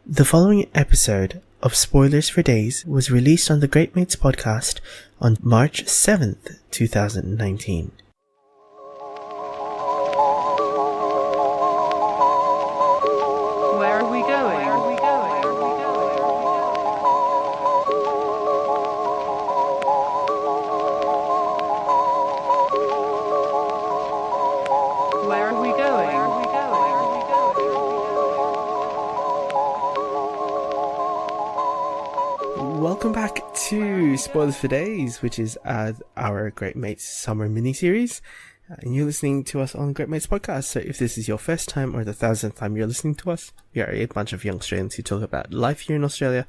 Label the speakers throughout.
Speaker 1: The following episode of Spoilers for Days was released on the GR8 M8S Podcast on March 7th, 2019.
Speaker 2: Where are we going? Where are we going?
Speaker 1: Welcome back to Spoilers for Days, which is our GR8 M8S summer mini-series. And you're listening to us on GR8 M8S Podcast. So if this is your first time or the 1000th time you're listening to us, we are a bunch of young Australians who talk about life here in Australia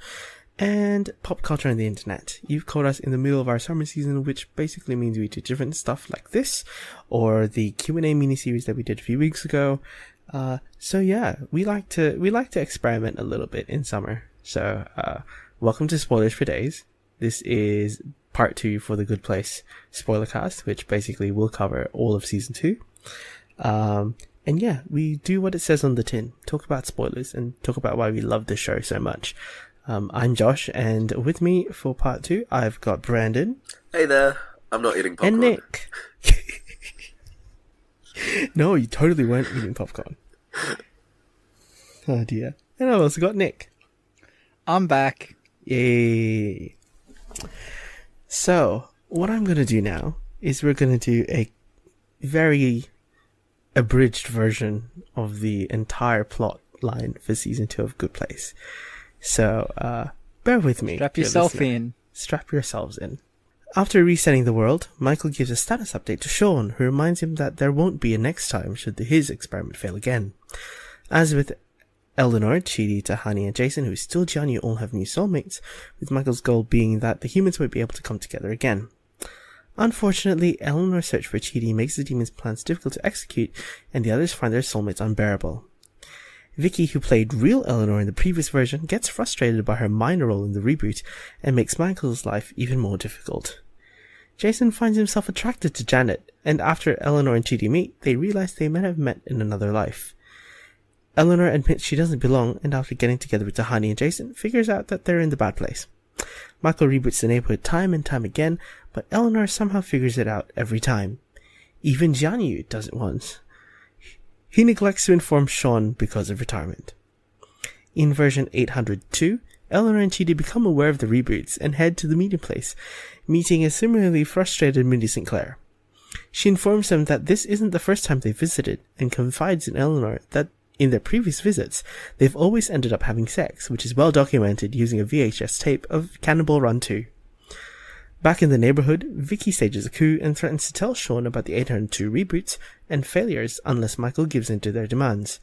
Speaker 1: and pop culture on the internet. You've caught us in the middle of our summer season, which basically means we do different stuff like this, or the Q&A mini-series that we did a few weeks ago. So yeah, we like to experiment a little bit in summer. So, welcome to Spoilers for Days. This is part 2 for The Good Place spoiler cast, which basically will cover all of season 2. And yeah, we do what it says on the tin. Talk about spoilers and talk about why we love this show so much. I'm Josh, and with me for part 2, I've got Brandon.
Speaker 3: Hey there. I'm not eating popcorn.
Speaker 1: And Nick. No, you totally weren't eating popcorn. Oh dear. And I've also got Nick.
Speaker 4: I'm back.
Speaker 1: Yay. So, what I'm going to do now is we're going to do a very abridged version of the entire plot line for season 2 of Good Place. So, bear with me.
Speaker 4: Strap yourself in.
Speaker 1: Strap yourselves in. After resetting the world, Michael gives a status update to Sean, who reminds him that there won't be a next time should his experiment fail again. As with Eleanor, Chidi, Tahani, and Jason, who is still Gianni, all have new soulmates, with Michael's goal being that the humans won't be able to come together again. Unfortunately, Eleanor's search for Chidi makes the demon's plans difficult to execute, and the others find their soulmates unbearable. Vicky, who played real Eleanor in the previous version, gets frustrated by her minor role in the reboot, and makes Michael's life even more difficult. Jason finds himself attracted to Janet, and after Eleanor and Chidi meet, they realize they might have met in another life. Eleanor admits she doesn't belong, and after getting together with Tahani and Jason, figures out that they're in the bad place. Michael reboots the neighborhood time and time again, but Eleanor somehow figures it out every time. Even Gianni does it once. He neglects to inform Sean because of retirement. In version 802, Eleanor and Chidi become aware of the reboots and head to the meeting place, meeting a similarly frustrated Mindy Sinclair. She informs them that this isn't the first time they visited, and confides in Eleanor that in their previous visits, they've always ended up having sex, which is well documented using a VHS tape of Cannonball Run 2. Back in the neighborhood, Vicky stages a coup and threatens to tell Sean about the 802 reboots and failures unless Michael gives in to their demands.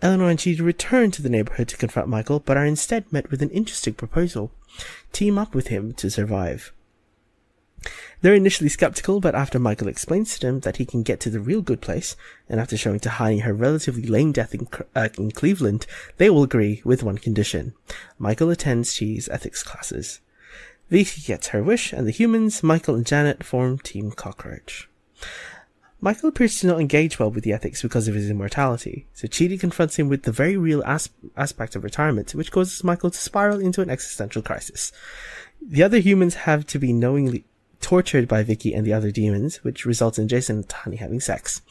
Speaker 1: Eleanor and Chidi return to the neighborhood to confront Michael, but are instead met with an interesting proposal: team up with him to survive. They're initially skeptical, but after Michael explains to them that he can get to the real good place, and after showing Tahani her relatively lame death in Cleveland, they will agree with one condition: Michael attends Chidi's ethics classes. Vicky gets her wish, and the humans, Michael and Janet, form Team Cockroach. Michael appears to not engage well with the ethics because of his immortality, so Chidi confronts him with the very real aspect of retirement, which causes Michael to spiral into an existential crisis. The other humans have to be knowingly tortured by Vicky and the other demons, which results in Jason and Tahani having sex.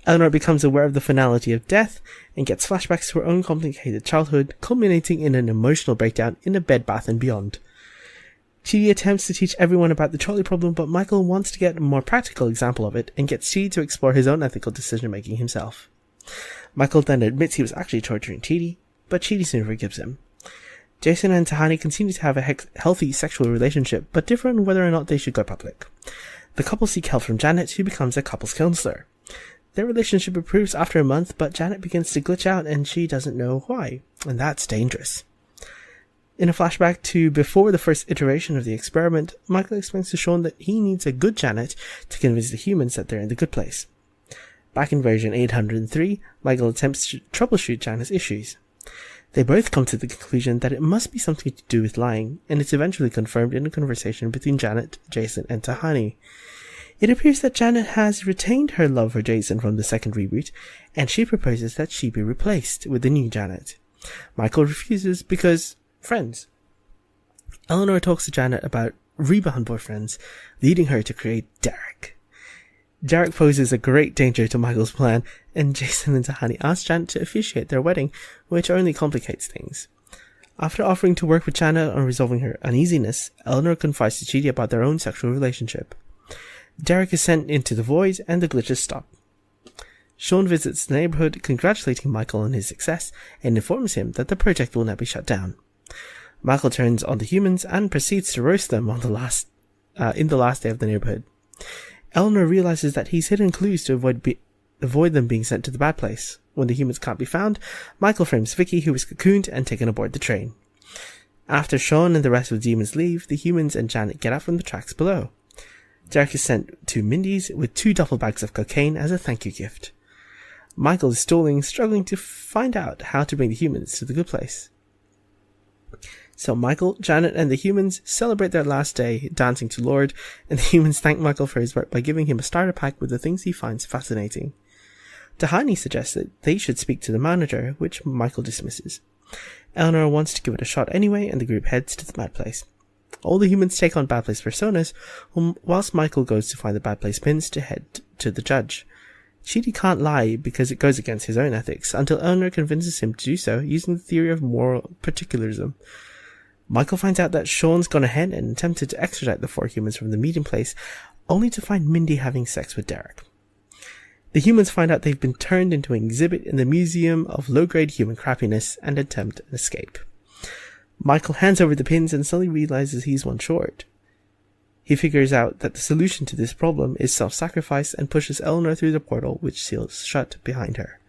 Speaker 1: Eleanor becomes aware of the finality of death and gets flashbacks to her own complicated childhood, culminating in an emotional breakdown in a bed bath and beyond. Chidi attempts to teach everyone about the trolley problem, but Michael wants to get a more practical example of it and gets Chidi to explore his own ethical decision-making himself. Michael then admits he was actually torturing Chidi, but Chidi soon forgives him. Jason and Tahani continue to have a healthy sexual relationship, but differ on whether or not they should go public. The couple seek help from Janet, who becomes a couples counselor. Their relationship improves after a month, but Janet begins to glitch out and she doesn't know why, and that's dangerous. In a flashback to before the first iteration of the experiment, Michael explains to Sean that he needs a good Janet to convince the humans that they're in the good place. Back in version 803, Michael attempts to troubleshoot Janet's issues. They both come to the conclusion that it must be something to do with lying, and it's eventually confirmed in a conversation between Janet, Jason, and Tahani. It appears that Janet has retained her love for Jason from the second reboot, and she proposes that she be replaced with the new Janet. Michael refuses because friends. Eleanor talks to Janet about rebound boyfriends, leading her to create Derek. Derek poses a great danger to Michael's plan, and Jason and Tahani ask Janet to officiate their wedding, which only complicates things. After offering to work with Janet on resolving her uneasiness, Eleanor confides to Chidi about their own sexual relationship. Derek is sent into the void, and the glitches stop. Sean visits the neighborhood, congratulating Michael on his success, and informs him that the project will now be shut down. Michael turns on the humans and proceeds to roast them on the last day of the neighborhood. Eleanor realizes that he's hidden clues to avoid them being sent to the bad place. When the humans can't be found, Michael frames Vicky, who is cocooned and taken aboard the train. After Sean and the rest of the demons leave, the humans and Janet get out from the tracks below. Derek is sent to Mindy's with 2 duffel bags of cocaine as a thank you gift. Michael is stalling, struggling to find out how to bring the humans to the good place. So Michael, Janet, and the humans celebrate their last day dancing to Lord, and the humans thank Michael for his work by giving him a starter pack with the things he finds fascinating. Tahani suggests that they should speak to the manager, which Michael dismisses. Eleanor wants to give it a shot anyway, and the group heads to the bad place. All the humans take on bad place personas, whilst Michael goes to find the bad place pins to head to the judge. Chidi can't lie because it goes against his own ethics, until Eleanor convinces him to do so using the theory of moral particularism. Michael finds out that Sean's gone ahead and attempted to extradite the 4 humans from the meeting place, only to find Mindy having sex with Derek. The humans find out they've been turned into an exhibit in the Museum of Low-Grade Human Crappiness and attempt an escape. Michael hands over the pins and suddenly realizes he's one short. He figures out that the solution to this problem is self-sacrifice and pushes Eleanor through the portal, which seals shut behind her.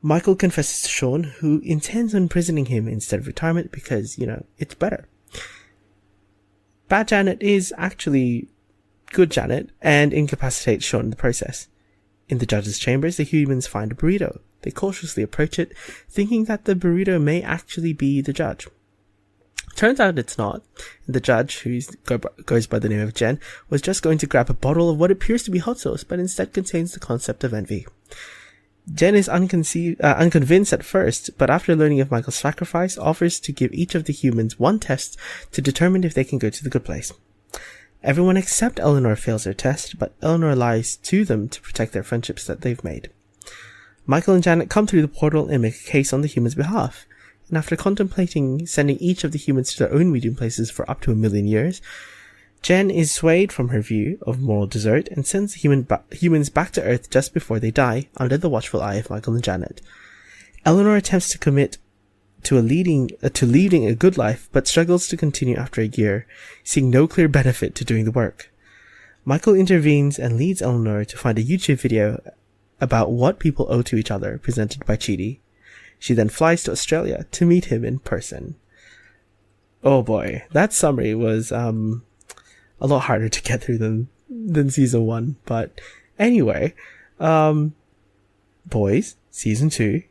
Speaker 1: Michael confesses to Sean, who intends on imprisoning him instead of retirement because, it's better. Bad Janet is actually good Janet and incapacitates Sean in the process. In the judge's chambers, the humans find a burrito. They cautiously approach it, thinking that the burrito may actually be the judge. Turns out it's not. The judge, who goes by the name of Jen, was just going to grab a bottle of what appears to be hot sauce, but instead contains the concept of envy. Jen is unconvinced at first, but after learning of Michael's sacrifice, offers to give each of the humans one test to determine if they can go to the good place. Everyone except Eleanor fails their test, but Eleanor lies to them to protect their friendships that they've made. Michael and Janet come through the portal and make a case on the humans' behalf, and after contemplating sending each of the humans to their own meeting places for up to 1 million years, Jen is swayed from her view of moral desert and sends the humans back to Earth just before they die, under the watchful eye of Michael and Janet. Eleanor attempts to commit to leading a good life, but struggles to continue after a year, seeing no clear benefit to doing the work. Michael intervenes and leads Eleanor to find a YouTube video about what people owe to each other, presented by Chidi. She then flies to Australia to meet him in person. Oh boy, that summary was a lot harder to get through than season 1. But anyway, boys, season 2,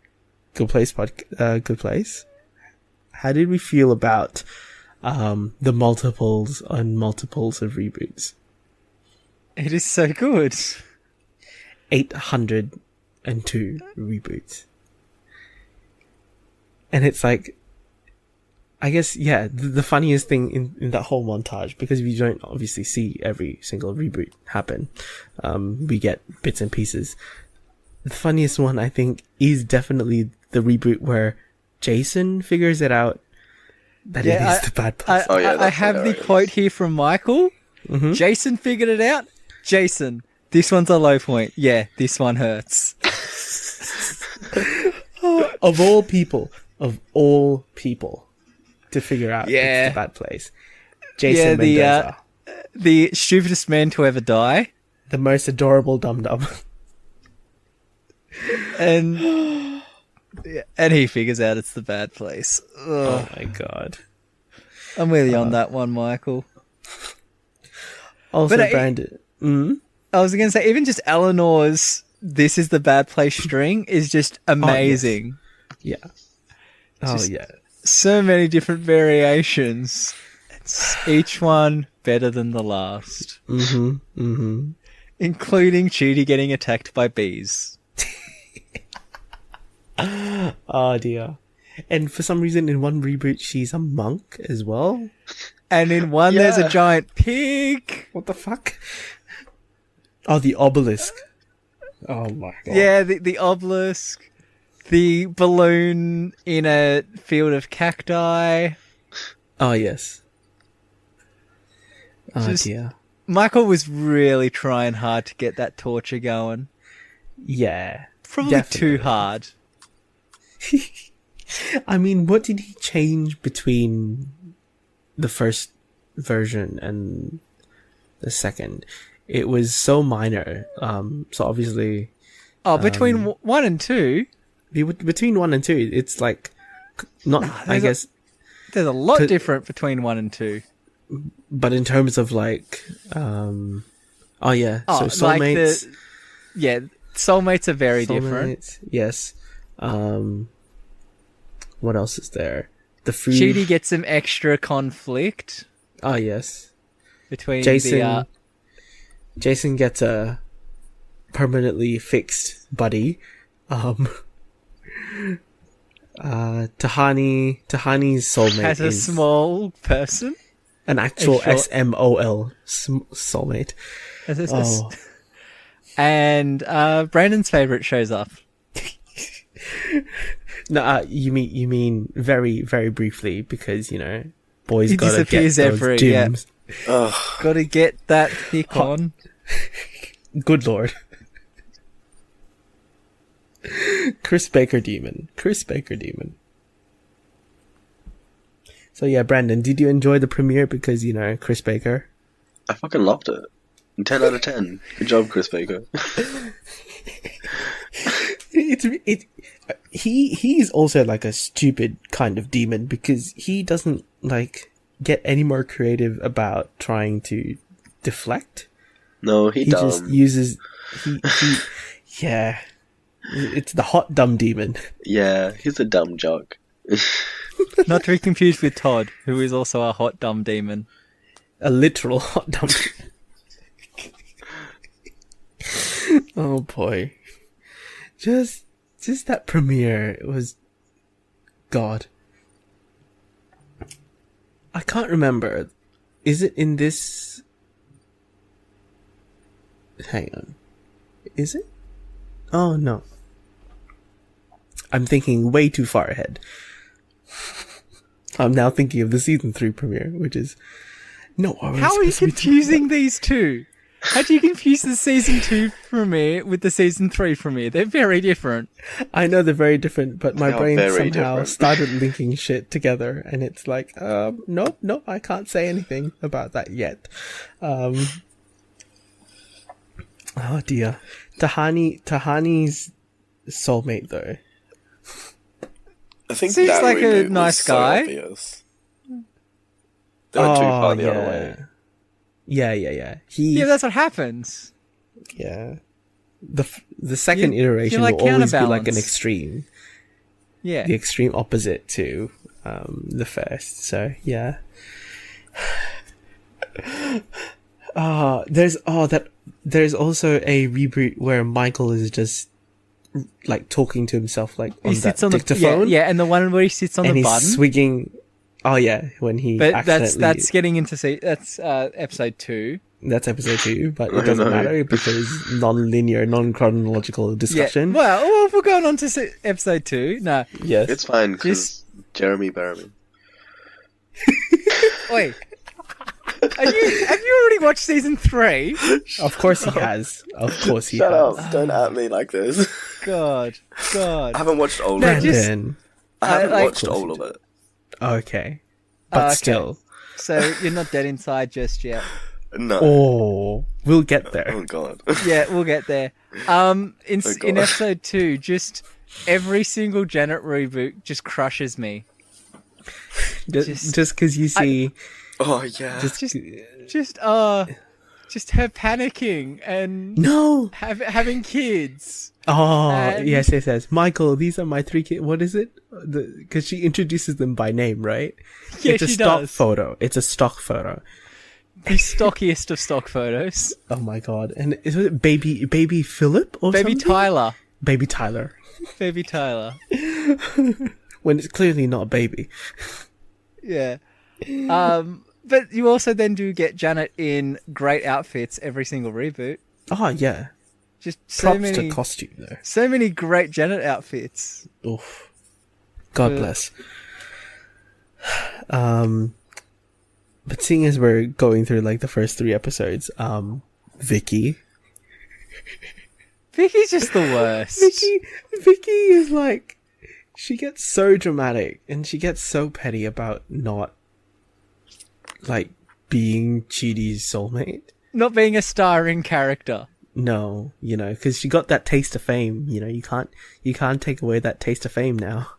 Speaker 1: Good Place. How did we feel about the multiples on multiples of reboots?
Speaker 4: It is so good.
Speaker 1: 802 reboots. And it's like, I guess, yeah, the funniest thing in that whole montage, because we don't obviously see every single reboot happen. We get bits and pieces. The funniest one, I think, is definitely the reboot where Jason figures it out that it is the bad place.
Speaker 4: I have the quote here from Michael.
Speaker 1: Mm-hmm.
Speaker 4: Jason figured it out. Jason, this one's a low point. Yeah, this one hurts.
Speaker 1: Of all people, to figure out it's the bad place. Jason Mendoza.
Speaker 4: The stupidest man to ever die.
Speaker 1: The most adorable dum-dum.
Speaker 4: And he figures out it's the bad place. Ugh.
Speaker 1: Oh my god.
Speaker 4: I'm really on that one, Michael.
Speaker 1: Also, Brandon.
Speaker 4: I was going to say, even just Eleanor's "This is the bad place" string is just amazing.
Speaker 1: Oh, yes. Yeah. Oh, yeah.
Speaker 4: So many different variations. It's each one better than the last.
Speaker 1: Mm-hmm. Mm-hmm.
Speaker 4: Including Chidi getting attacked by bees.
Speaker 1: Oh dear. And for some reason, in one reboot, she's a monk as well.
Speaker 4: And in one, there's a giant pig.
Speaker 1: What the fuck? Oh, the obelisk. Oh my god.
Speaker 4: Yeah, the obelisk. The balloon in a field of cacti.
Speaker 1: Oh, yes. Oh,
Speaker 4: Just-
Speaker 1: dear.
Speaker 4: Michael was really trying hard to get that torture going.
Speaker 1: Yeah.
Speaker 4: Probably
Speaker 1: definitely.
Speaker 4: too hard.
Speaker 1: I mean, what did he change between the first version and the second? It was so minor. So obviously,
Speaker 4: Oh, between 1 and 2,
Speaker 1: between 1 and 2, it's like not. I guess,
Speaker 4: there's a lot
Speaker 1: Could-
Speaker 4: different between 1 and 2.
Speaker 1: but in terms of like, oh yeah.
Speaker 4: Oh,
Speaker 1: So
Speaker 4: like
Speaker 1: soulmates.
Speaker 4: soulmates are very different.
Speaker 1: Soulmates, yes. What else is there? The food.
Speaker 4: Chidi gets some extra conflict
Speaker 1: Oh yes.
Speaker 4: between
Speaker 1: Jason. Jason gets a permanently fixed buddy. Tahani's soulmate
Speaker 4: has a
Speaker 1: is
Speaker 4: small person.
Speaker 1: an actual
Speaker 4: a short-
Speaker 1: SMOL soulmate. Oh.
Speaker 4: And Brandon's favorite shows up.
Speaker 1: No, you mean very, very briefly because boys
Speaker 4: He
Speaker 1: gotta get
Speaker 4: disappears
Speaker 1: those
Speaker 4: every-
Speaker 1: gyms.
Speaker 4: Gotta get that pick on.
Speaker 1: Good lord. Chris Baker Demon. So yeah, Brandon, did you enjoy the premiere because Chris Baker?
Speaker 3: I fucking loved it. 10 out of 10. Good job, Chris Baker.
Speaker 1: He's also like a stupid kind of demon because he doesn't like get any more creative about trying to deflect.
Speaker 3: No, he dumb.
Speaker 1: Just uses yeah. It's the hot dumb demon.
Speaker 3: Yeah, he's a dumb jock.
Speaker 4: Not to be confused with Todd, who is also a hot dumb demon.
Speaker 1: A literal hot dumb. Oh boy. Just that premiere was God. I can't remember. Is it in this? Hang on. Is it? Oh no. I'm thinking way too far ahead. I'm now thinking of the season 3 premiere, which is no.
Speaker 4: How are you confusing these two? How do you confuse the season 2 premiere with the season 3 premiere? They're very different.
Speaker 1: I know they're very different, but my
Speaker 3: They are
Speaker 1: brain
Speaker 3: very
Speaker 1: somehow
Speaker 3: different.
Speaker 1: started linking shit together, and it's like, nope, I can't say anything about that yet. Oh dear. Tahani's soulmate though.
Speaker 3: I think
Speaker 4: Seems
Speaker 3: that
Speaker 4: like a
Speaker 3: reboot was
Speaker 4: nice
Speaker 3: so
Speaker 4: guy.
Speaker 3: obvious. They went too far the other way.
Speaker 1: Yeah.
Speaker 4: Yeah, that's what happens.
Speaker 1: Yeah. The second
Speaker 4: You
Speaker 1: iteration
Speaker 4: like
Speaker 1: will always be like an
Speaker 4: counterbalance.
Speaker 1: extreme.
Speaker 4: Yeah.
Speaker 1: The extreme opposite to the first. So yeah. There's also a reboot where Michael is just like talking to himself like on
Speaker 4: He
Speaker 1: that
Speaker 4: sits on the
Speaker 1: dictaphone.
Speaker 4: yeah, and the one where he sits on
Speaker 1: and
Speaker 4: the
Speaker 1: he's
Speaker 4: button.
Speaker 1: swigging. Oh yeah, when he
Speaker 4: But
Speaker 1: accidentally.
Speaker 4: that's getting into that's episode 2.
Speaker 1: That's episode 2, but
Speaker 3: I
Speaker 1: it doesn't
Speaker 3: know.
Speaker 1: matter because non-linear, non-chronological discussion.
Speaker 4: Yeah. Well, if we're going on to episode 2, no.
Speaker 1: Yes.
Speaker 3: It's fine because
Speaker 4: Just-
Speaker 3: Jeremy Berman.
Speaker 4: Wait. Have you already watched season 3?
Speaker 1: Of course he has. Of course he
Speaker 3: Shut
Speaker 1: has.
Speaker 3: up! Don't at me like this.
Speaker 4: God.
Speaker 3: I haven't watched all
Speaker 4: No,
Speaker 3: of it.
Speaker 4: just-
Speaker 1: Brandon.
Speaker 3: I haven't
Speaker 4: like-
Speaker 3: watched all of it.
Speaker 1: Okay. But
Speaker 4: Okay.
Speaker 1: still.
Speaker 4: So you're not dead inside just yet.
Speaker 3: No.
Speaker 1: Oh, we'll get there.
Speaker 3: Oh god.
Speaker 4: Yeah, we'll get there. In
Speaker 3: God.
Speaker 4: episode 2, just every single Janet reboot just crushes me.
Speaker 1: Just because you see...
Speaker 3: Oh yeah.
Speaker 4: Just her panicking and
Speaker 1: No!
Speaker 4: having kids.
Speaker 1: Oh,
Speaker 4: And-
Speaker 1: yes. Michael, these are my 3 kids. What is it? Because she introduces them by name, right?
Speaker 4: Yeah,
Speaker 1: it's a
Speaker 4: she
Speaker 1: stock
Speaker 4: does.
Speaker 1: photo. It's a stock photo.
Speaker 4: The stockiest of stock photos.
Speaker 1: Oh my god. And is it baby Philip or
Speaker 4: Baby
Speaker 1: something?
Speaker 4: Tyler.
Speaker 1: Baby Tyler.
Speaker 4: Baby Tyler.
Speaker 1: When it's clearly not a baby.
Speaker 4: Yeah. But you also then do get Janet in great outfits every single reboot.
Speaker 1: Oh, yeah.
Speaker 4: Just so
Speaker 1: Props
Speaker 4: many
Speaker 1: to costume, though.
Speaker 4: so many great Janet outfits.
Speaker 1: Oof. God bless. But seeing as we're going through like the first 3 episodes, Vicky.
Speaker 4: Vicky's just the worst.
Speaker 1: Vicky is like, she gets so dramatic and she gets so petty about not like being Chidi's soulmate.
Speaker 4: Not being a starring character.
Speaker 1: No, you know, because she got that taste of fame. You know, you can't take away that taste of fame now.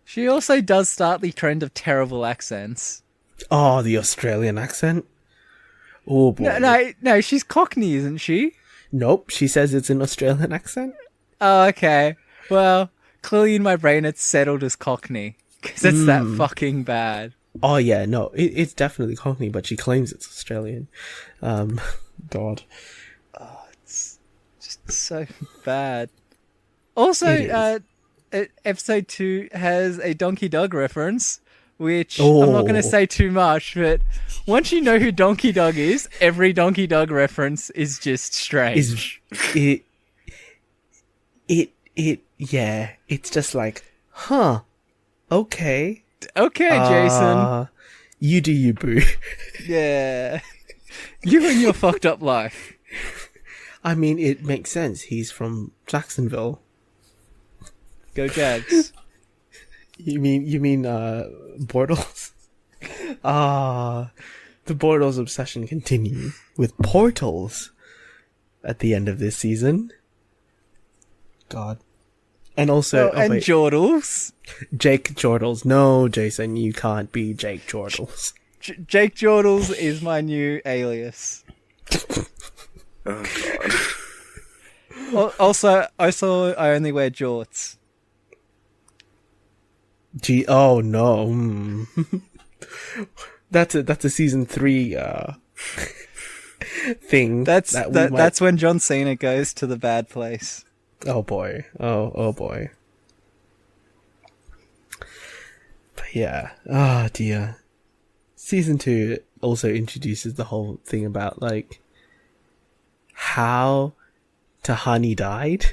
Speaker 4: She also does start the trend of terrible accents.
Speaker 1: Oh, the Australian accent. Oh boy.
Speaker 4: No, she's Cockney, isn't she?
Speaker 1: Nope, she says it's an Australian accent.
Speaker 4: Oh, okay. Well, clearly in my brain it's settled as Cockney. Because it's that fucking bad.
Speaker 1: Oh yeah, no, it's definitely Cockney, but she claims it's Australian. God.
Speaker 4: Oh, it's just so bad. Also, episode 2 has a Donkey Dog reference, which I'm not going to say too much, but once you know who Donkey Dog is, every Donkey Dog reference is just strange.
Speaker 1: Yeah, it's just like, huh, okay.
Speaker 4: Okay, Jason.
Speaker 1: You do you, boo.
Speaker 4: Yeah. You and your fucked up life.
Speaker 1: I mean, it makes sense. He's from Jacksonville.
Speaker 4: Go Jags.
Speaker 1: You mean Bortles? The Bortles obsession continue with portals at the end of this season. God. And also...
Speaker 4: Jordals.
Speaker 1: Jake Jordals. No, Jason, you can't be Jake Jordals.
Speaker 4: Jake Jordals is my new alias.
Speaker 3: Oh, God.
Speaker 4: Also, I only wear jorts.
Speaker 1: Oh, no. That's a season 3 thing.
Speaker 4: That's when John Cena goes to the bad place.
Speaker 1: Oh boy. Oh boy. But yeah. Oh dear. Season 2 also introduces the whole thing about like how Tahani died.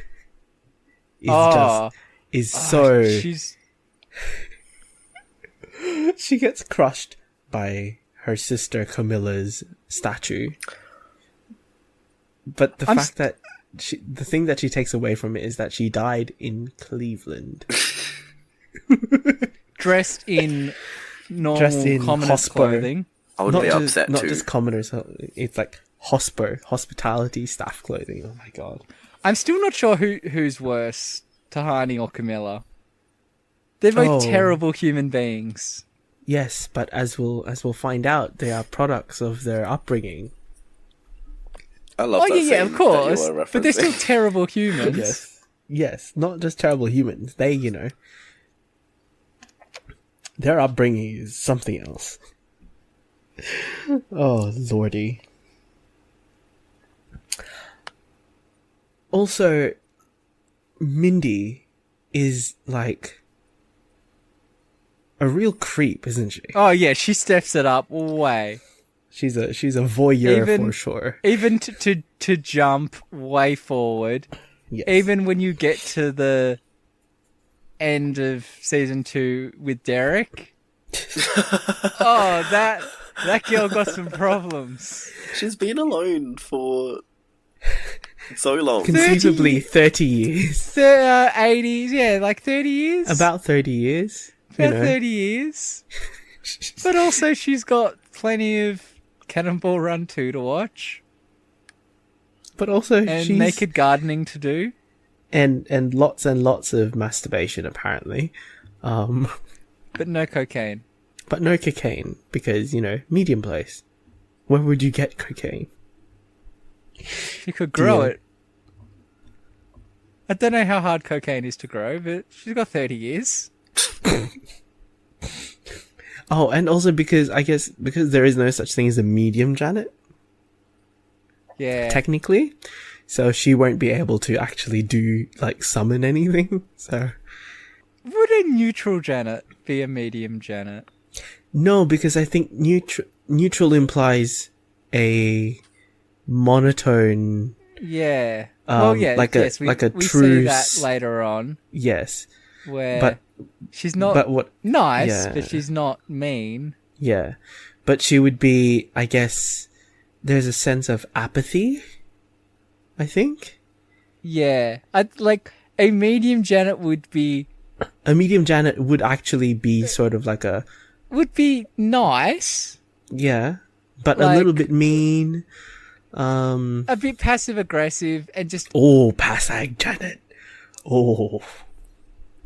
Speaker 1: She gets crushed by her sister Camilla's statue. But the fact that the thing that she takes away from it is that she died in Cleveland.
Speaker 4: Dressed in normal commoners clothing.
Speaker 3: I would be upset too.
Speaker 1: Not just commoners, it's like hospitality staff clothing. Oh my God.
Speaker 4: I'm still not sure who's worse, Tahani or Camilla. They're both terrible human beings.
Speaker 1: Yes, but as we'll find out, they are products of their upbringing.
Speaker 3: I love that.
Speaker 4: Yeah, of course. But they're still terrible humans.
Speaker 1: Yes, not just terrible humans. They, their upbringing is something else. Oh, lordy. Also, Mindy is like a real creep, isn't she?
Speaker 4: Oh yeah, she steps it up way.
Speaker 1: She's a voyeur for sure.
Speaker 4: Even to jump way forward.
Speaker 1: Yes.
Speaker 4: Even when you get to the end of season 2 with Derek. Oh, that girl got some problems.
Speaker 3: She's been alone for so long.
Speaker 1: Conceivably 30 years.
Speaker 4: 80s, yeah, like 30 years.
Speaker 1: About 30 years.
Speaker 4: About 30 years. But also she's got plenty of Cannonball Run 2 to watch.
Speaker 1: But also
Speaker 4: and naked gardening to do.
Speaker 1: And lots of masturbation apparently.
Speaker 4: But no cocaine.
Speaker 1: But no cocaine because, medium place. Where would you get cocaine?
Speaker 4: She could grow it. I don't know how hard cocaine is to grow, but she's got 30 years.
Speaker 1: Oh, and also because there is no such thing as a medium Janet.
Speaker 4: Yeah.
Speaker 1: Technically, So she won't be able to actually do, like, summon anything. So
Speaker 4: Would a neutral Janet be a medium Janet?
Speaker 1: no, because I think neutral implies a monotone.
Speaker 4: Yeah.
Speaker 1: Like a
Speaker 4: we
Speaker 1: true
Speaker 4: see that later on,
Speaker 1: Yes,
Speaker 4: where she's not
Speaker 1: but what?
Speaker 4: nice,
Speaker 1: Yeah.
Speaker 4: but she's not mean.
Speaker 1: Yeah, but she would be. I guess there's a sense of apathy. I think
Speaker 4: Yeah. Like a medium Janet would be
Speaker 1: a medium Janet would actually be sort of like
Speaker 4: nice,
Speaker 1: but a
Speaker 4: Like-
Speaker 1: little bit mean.
Speaker 4: a bit passive aggressive, and just
Speaker 1: Passag Janet. Oh,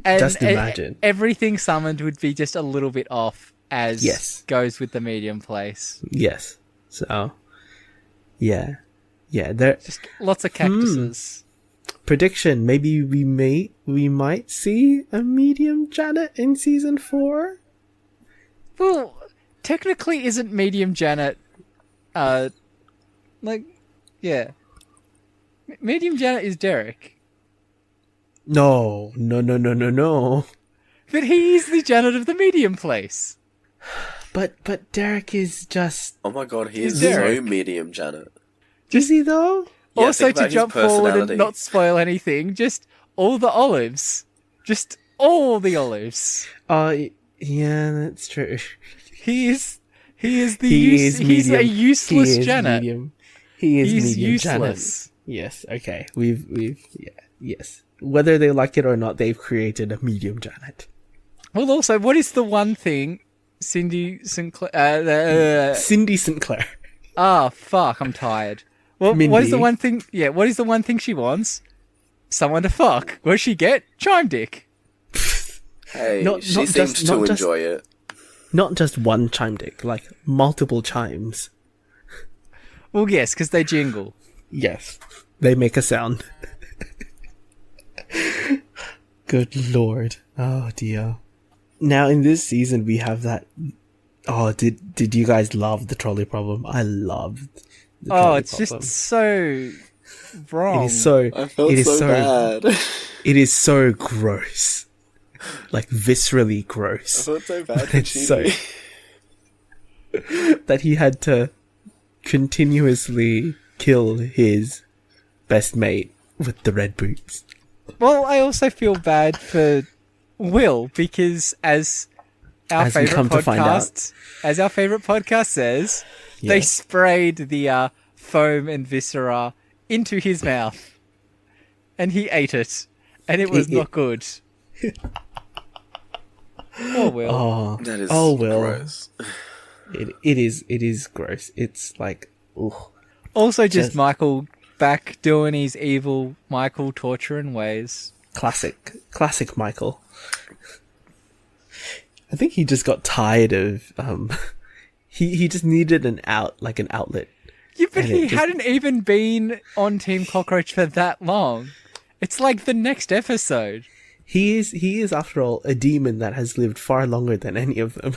Speaker 4: and
Speaker 1: just imagine.
Speaker 4: everything summoned would be just a little bit off, as
Speaker 1: Yes.
Speaker 4: goes with the medium place.
Speaker 1: yes. So, yeah. There.
Speaker 4: Just lots of cactuses.
Speaker 1: Prediction: maybe we might see a medium Janet in season 4.
Speaker 4: Well, technically, isn't medium Janet, medium Janet is Derek,
Speaker 1: No.
Speaker 4: but he's the Janet of the medium place.
Speaker 1: But Derek is just.
Speaker 3: Oh my god, he
Speaker 4: Is
Speaker 3: is
Speaker 4: Derek.
Speaker 3: so medium, Janet.
Speaker 1: Is he though?
Speaker 3: Yeah,
Speaker 4: Also,
Speaker 3: think about
Speaker 4: to
Speaker 3: his
Speaker 4: jump forward
Speaker 3: personality.
Speaker 4: and not spoil anything, just all the olives, just all the olives.
Speaker 1: Yeah, that's true.
Speaker 4: He is
Speaker 1: He's
Speaker 4: he's a useless
Speaker 1: he is
Speaker 4: Janet.
Speaker 1: Medium. He is
Speaker 4: He's
Speaker 1: medium
Speaker 4: useless.
Speaker 1: Janet. Yes. Okay. Yes. Whether they like it or not, they've created a medium Janet.
Speaker 4: Well, also, what is the one thing Cindy Sinclair?
Speaker 1: Cindy Sinclair.
Speaker 4: Fuck, I'm tired. Well, what
Speaker 1: Mindy.
Speaker 4: is the one thing? Yeah, what is the one thing she wants? Someone to fuck. What does she get? Chime dick.
Speaker 3: Hey,
Speaker 1: Not
Speaker 3: she
Speaker 1: just-
Speaker 3: seems
Speaker 1: not
Speaker 3: to
Speaker 1: just-
Speaker 3: enjoy it.
Speaker 1: Not just one chime dick, like multiple chimes.
Speaker 4: Well, yes, because they jingle.
Speaker 1: Yes. They make a sound. Good lord. Oh dear. Now in this season we have that. Oh, did you guys love the trolley problem? I loved the trolley
Speaker 4: It's
Speaker 1: problem.
Speaker 4: just so wrong.
Speaker 1: It is so.
Speaker 3: I felt
Speaker 1: it is
Speaker 3: so bad.
Speaker 1: It is so gross. Like viscerally
Speaker 3: I
Speaker 1: gross.
Speaker 3: felt so bad for
Speaker 1: It's so
Speaker 3: Chidi.
Speaker 1: that he had to continuously kill his best mate with the red boots.
Speaker 4: Well, I also feel bad for Will, because as our
Speaker 1: As we
Speaker 4: favorite
Speaker 1: come to find
Speaker 4: podcast, as our favorite podcast says, they
Speaker 1: Yes.
Speaker 4: sprayed the foam and viscera into his mouth, and he ate it, and it was not good. Oh, Will.
Speaker 1: Oh,
Speaker 3: That is
Speaker 1: oh well.
Speaker 3: gross.
Speaker 1: It is gross. It's like, ugh.
Speaker 4: Also, just
Speaker 1: Just-
Speaker 4: Michael back doing his evil Michael torturing ways.
Speaker 1: Classic Michael. I think he just got tired of he just needed an outlet.
Speaker 4: Yeah, but
Speaker 1: And
Speaker 4: he
Speaker 1: it just-
Speaker 4: hadn't even been on Team Cockroach for that long. It's like the next episode.
Speaker 1: He is after all a demon that has lived far longer than any of them.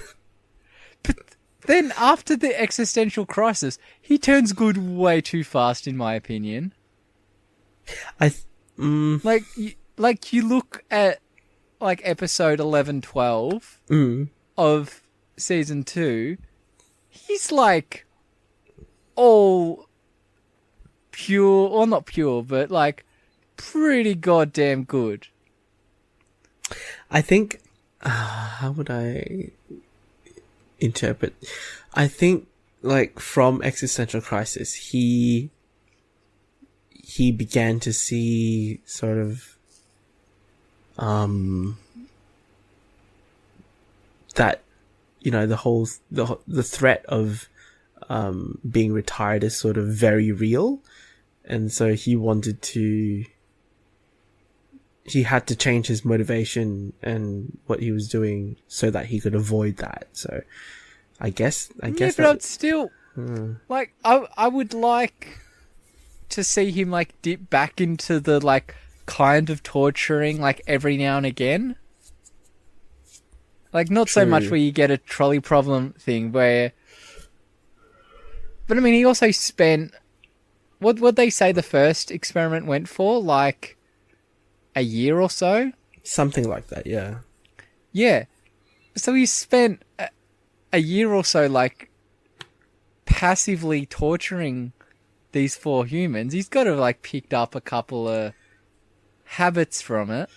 Speaker 4: Then after the existential crisis, he turns good way too fast, in my opinion. Like you look at like episode 11, 12 of season 2, he's like all pure, or not pure, but like pretty goddamn good.
Speaker 1: I think how would I interpret? I think like from existential crisis, he began to see sort of that, you know, the threat of being retired is sort of very real, and so he had to change his motivation and what he was doing so that he could avoid that. So I guess
Speaker 4: Yeah, but
Speaker 1: that-
Speaker 4: I'd still like I would like to see him like dip back into the like kind of torturing like every now and again. Like not so much
Speaker 1: True.
Speaker 4: where you get a trolley problem thing where, but I mean he also spent what they say the first experiment went for? Like a year or so?
Speaker 1: Something like that, yeah.
Speaker 4: Yeah. So he spent a year or so, like, passively torturing these 4 humans. He's got to have, like, picked up a couple of habits from it.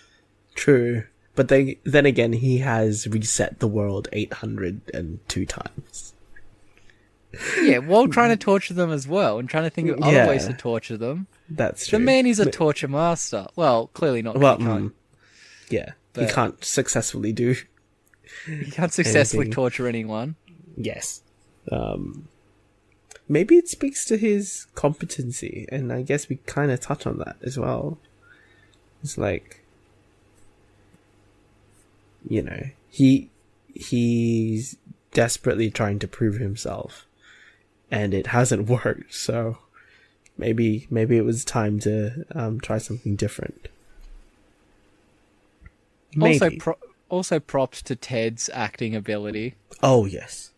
Speaker 1: True. But then again, he has reset the world 802 times.
Speaker 4: Yeah, while trying to torture them as well, and trying to think of other ways to torture them.
Speaker 1: That's true.
Speaker 4: The man is a torture master. Well, clearly not.
Speaker 1: Well, yeah,
Speaker 4: But-
Speaker 1: he can't successfully do.
Speaker 4: He can't successfully
Speaker 1: anything.
Speaker 4: torture anyone.
Speaker 1: Yes. Maybe it speaks to his competency, and I guess we kind of touch on that as well. It's like, you know, he's desperately trying to prove himself, and it hasn't worked. So maybe it was time to try something different. Maybe.
Speaker 4: Also props to Ted's acting ability.
Speaker 1: Oh yes.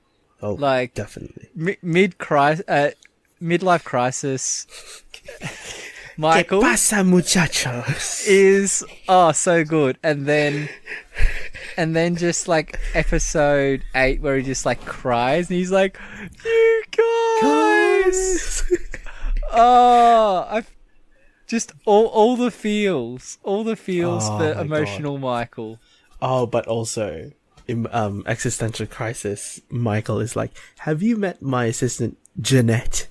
Speaker 1: Oh,
Speaker 4: Like,
Speaker 1: definitely.
Speaker 4: Midlife crisis. Michael
Speaker 1: ¿Qué pasa, muchachos?
Speaker 4: is so good, and then just like episode 8 where he just like cries and he's like, "You guys!" I've just all the feels
Speaker 1: Oh,
Speaker 4: for
Speaker 1: my
Speaker 4: emotional Michael.
Speaker 1: Oh, but also, in existential crisis, Michael is like, "Have you met my assistant, Jeanette?"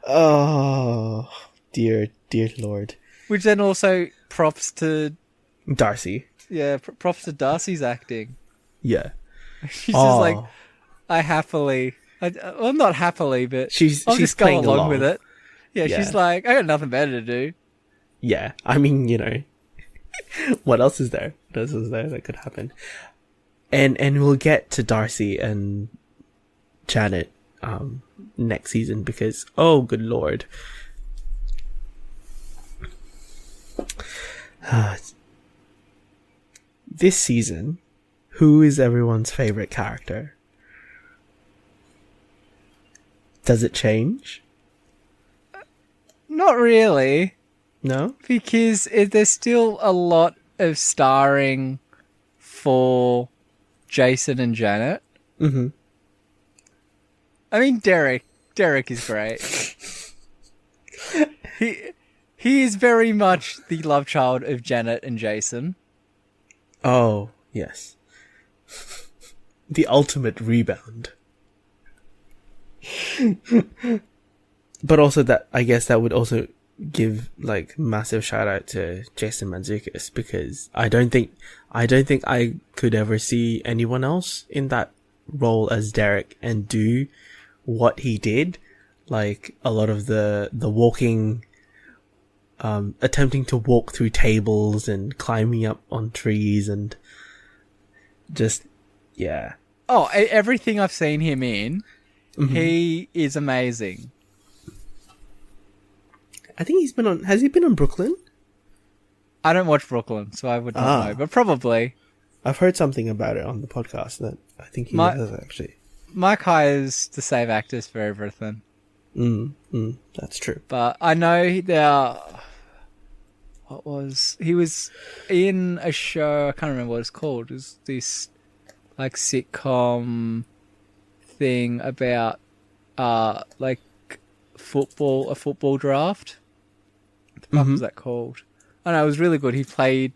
Speaker 1: Oh, dear Lord.
Speaker 4: Which then also props to
Speaker 1: Darcy.
Speaker 4: props to Darcy's acting.
Speaker 1: Yeah.
Speaker 4: She's just like, well, not happily, but I'll
Speaker 1: she's
Speaker 4: just go
Speaker 1: playing
Speaker 4: along with it. Yeah,
Speaker 1: Yeah.
Speaker 4: she's like, I got nothing better to do.
Speaker 1: Yeah, I mean, you know, what else is there? What else is there that could happen? And we'll get to Darcy and Janet next season because, oh, good Lord. This season, who is everyone's favorite character? Does it change?
Speaker 4: Not really,
Speaker 1: No?
Speaker 4: because there's still a lot of starring for Jason and Janet.
Speaker 1: Mm-hmm.
Speaker 4: I mean, Derek is great. He is very much the love child of Janet and Jason.
Speaker 1: Oh, yes. The ultimate rebound. But also that, I guess that would also give like massive shout out to Jason Mantzoukas, because I don't think I could ever see anyone else in that role as Derek and do what he did. Like a lot of the walking, attempting to walk through tables and climbing up on trees and just, yeah.
Speaker 4: Oh, everything I've seen him in, he is amazing.
Speaker 1: I think has he been on Brooklyn?
Speaker 4: I don't watch Brooklyn, so I would not know, but probably.
Speaker 1: I've heard something about it on the podcast that I think he does actually.
Speaker 4: Mike hires the same actors for everything.
Speaker 1: That's true.
Speaker 4: But I know he was in a show, I can't remember what it's called. It was this like sitcom thing about like a football draft. What the fuck was that called? I know, it was really good. He played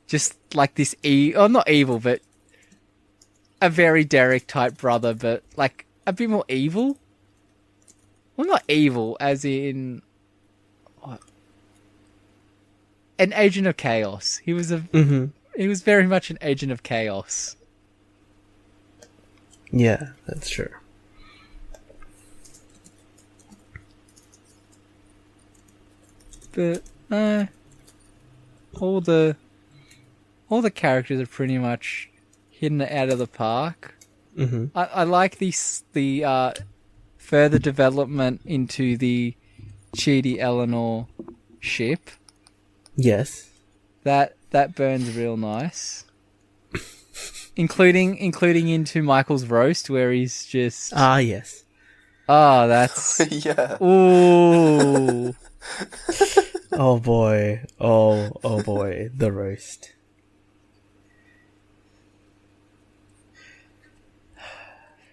Speaker 4: just like this not evil, but a very Derek type brother, but like a bit more evil. Well, not evil, as in what? An agent of chaos. He was he was very much an agent of chaos.
Speaker 1: Yeah, that's true.
Speaker 4: But all the characters are pretty much hitting it out of the park. I like the further development into the Chidi Eleanor ship.
Speaker 1: Yes.
Speaker 4: That burns real nice. including into Michael's roast, where he's just
Speaker 1: yes.
Speaker 4: Oh, that's...
Speaker 5: Yeah.
Speaker 4: Ooh.
Speaker 1: Oh boy. Oh boy. The roast.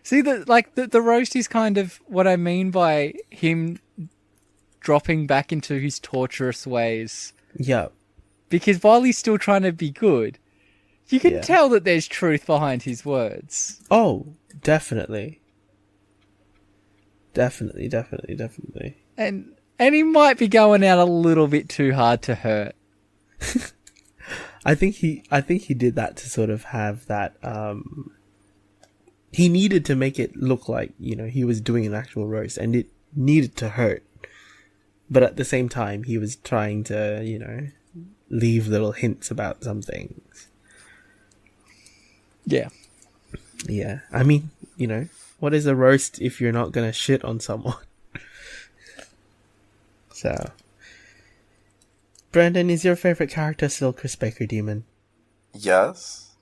Speaker 4: See, the roast is kind of what I mean by him dropping back into his torturous ways.
Speaker 1: Yeah.
Speaker 4: Because while he's still trying to be good, you can
Speaker 1: Yeah.
Speaker 4: tell that there's truth behind his words.
Speaker 1: Oh, definitely. Definitely.
Speaker 4: And he might be going out a little bit too hard to hurt.
Speaker 1: I think he did that to sort of have that he needed to make it look like, he was doing an actual roast, and it needed to hurt. But at the same time, he was trying to, leave little hints about some things.
Speaker 4: Yeah.
Speaker 1: Yeah. I mean, what is a roast if you're not gonna shit on someone? So, Brandon, is your favorite character still Chris Baker Demon?
Speaker 5: Yes.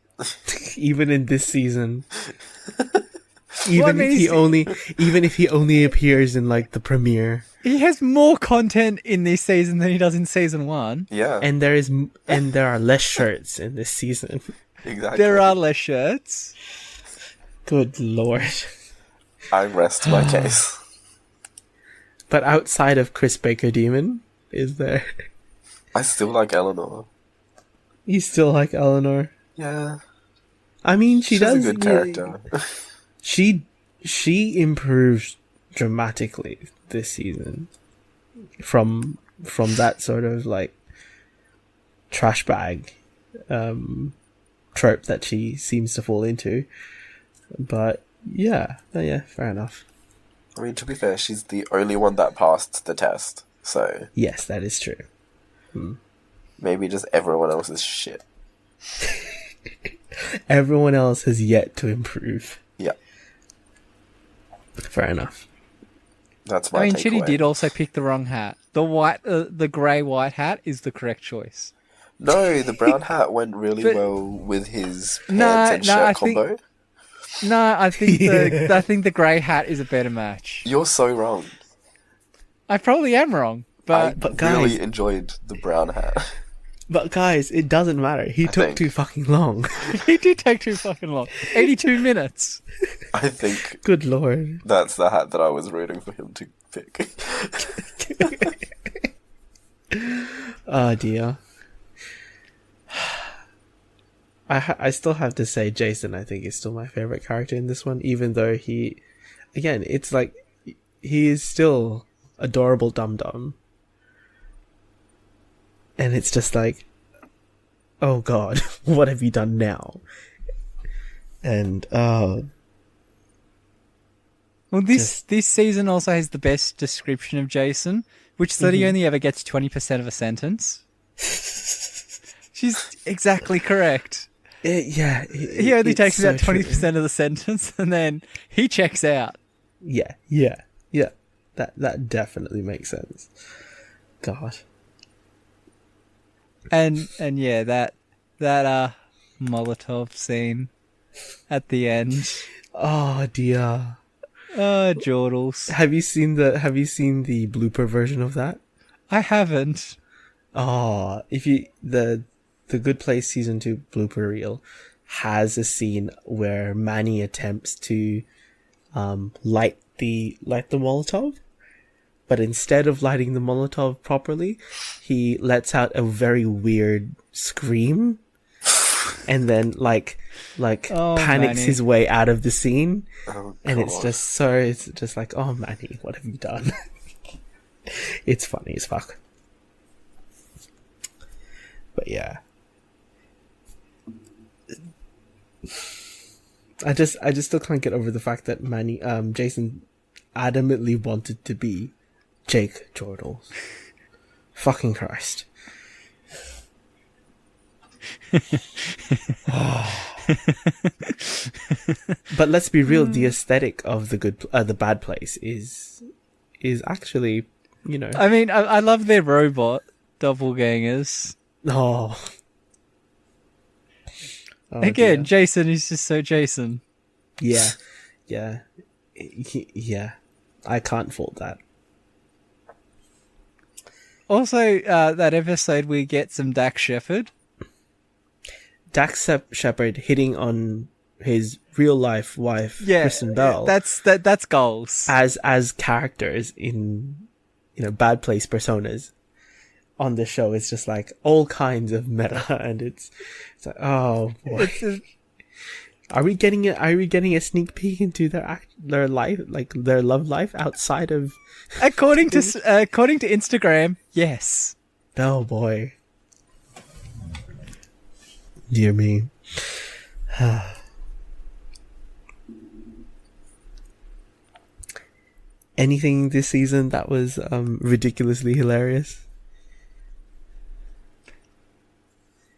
Speaker 1: Even in this season?
Speaker 4: Well,
Speaker 1: Even if he only appears in like the premiere.
Speaker 4: He has more content in this season than he does in season 1.
Speaker 5: Yeah.
Speaker 1: And there are less shirts in this season.
Speaker 5: Exactly.
Speaker 4: There are less shirts.
Speaker 1: Good lord.
Speaker 5: I rest my case.
Speaker 1: But outside of Chris Baker Demon, is there?
Speaker 5: I still like Eleanor.
Speaker 1: You still like Eleanor?
Speaker 5: Yeah.
Speaker 1: I mean,
Speaker 5: She's
Speaker 1: does
Speaker 5: a good character.
Speaker 1: She improves dramatically this season from that sort of like trash bag trope that she seems to fall into. But yeah, fair enough.
Speaker 5: I mean, to be fair, she's the only one that passed the test. So
Speaker 1: Yes, that is true.
Speaker 5: maybe just everyone else is shit.
Speaker 1: Everyone else has yet to improve.
Speaker 5: Yeah.
Speaker 1: Fair enough.
Speaker 5: That's my
Speaker 4: I mean,
Speaker 5: takeaway.
Speaker 4: Chitty did also pick the wrong hat. The grey white hat is the correct choice.
Speaker 5: No, the brown hat went really
Speaker 4: But-
Speaker 5: well with his pants
Speaker 4: No,
Speaker 5: and shirt
Speaker 4: I think-
Speaker 5: combo.
Speaker 4: No, I think the grey hat is a better match.
Speaker 5: You're so wrong.
Speaker 4: I probably am wrong,
Speaker 5: I
Speaker 4: but
Speaker 5: really enjoyed the brown hat.
Speaker 1: But guys, it doesn't matter. He took
Speaker 5: think-
Speaker 1: too fucking long.
Speaker 4: he did take too fucking long. 82 minutes.
Speaker 5: I think
Speaker 1: Good lord.
Speaker 5: that's the hat that I was rooting for him to pick.
Speaker 1: Oh dear. I still have to say Jason, I think, is still my favorite character in this one, even though it's like he is still adorable dum-dum. And it's just like, oh god, what have you done now? And
Speaker 4: Well, this season also has the best description of Jason, which is that he only ever gets 20% of a sentence. She's exactly correct. He only takes about 20% of the sentence, and then he checks out.
Speaker 1: Yeah. That definitely makes sense. God.
Speaker 4: And yeah, that Molotov scene at the end.
Speaker 1: Oh dear.
Speaker 4: Jordals.
Speaker 1: Have you seen the blooper version of that?
Speaker 4: I haven't.
Speaker 1: Oh, if you the Good Place season 2 blooper reel has a scene where Manny attempts to light the Molotov, but instead of lighting the Molotov properly, he lets out a very weird scream, and then like
Speaker 4: Oh,
Speaker 1: panics
Speaker 4: Manny.
Speaker 1: his way out of the scene,
Speaker 5: Oh,
Speaker 1: and
Speaker 5: God.
Speaker 1: it's just like, oh Manny, what have you done? It's funny as fuck. But yeah. I just still can't get over the fact that Jason adamantly wanted to be Jake Jordals. Fucking Christ. But let's be real, the aesthetic of the Bad Place is actually,
Speaker 4: I mean, I love their robot doppelgangers.
Speaker 1: oh. Oh,
Speaker 4: Again,
Speaker 1: dear.
Speaker 4: Jason is just so Jason.
Speaker 1: Yeah. I can't fault that.
Speaker 4: Also, that episode we get some Dax Shepard.
Speaker 1: Dax Shepard hitting on his real life wife, Kristen Bell.
Speaker 4: That's goals.
Speaker 1: As characters in, bad place personas on the show. It's just like all kinds of meta, and it's like, oh boy. Are we getting a sneak peek into their life, like their love life outside of?
Speaker 4: According to Instagram, yes.
Speaker 1: Oh boy. Dear me. Anything this season that was ridiculously hilarious?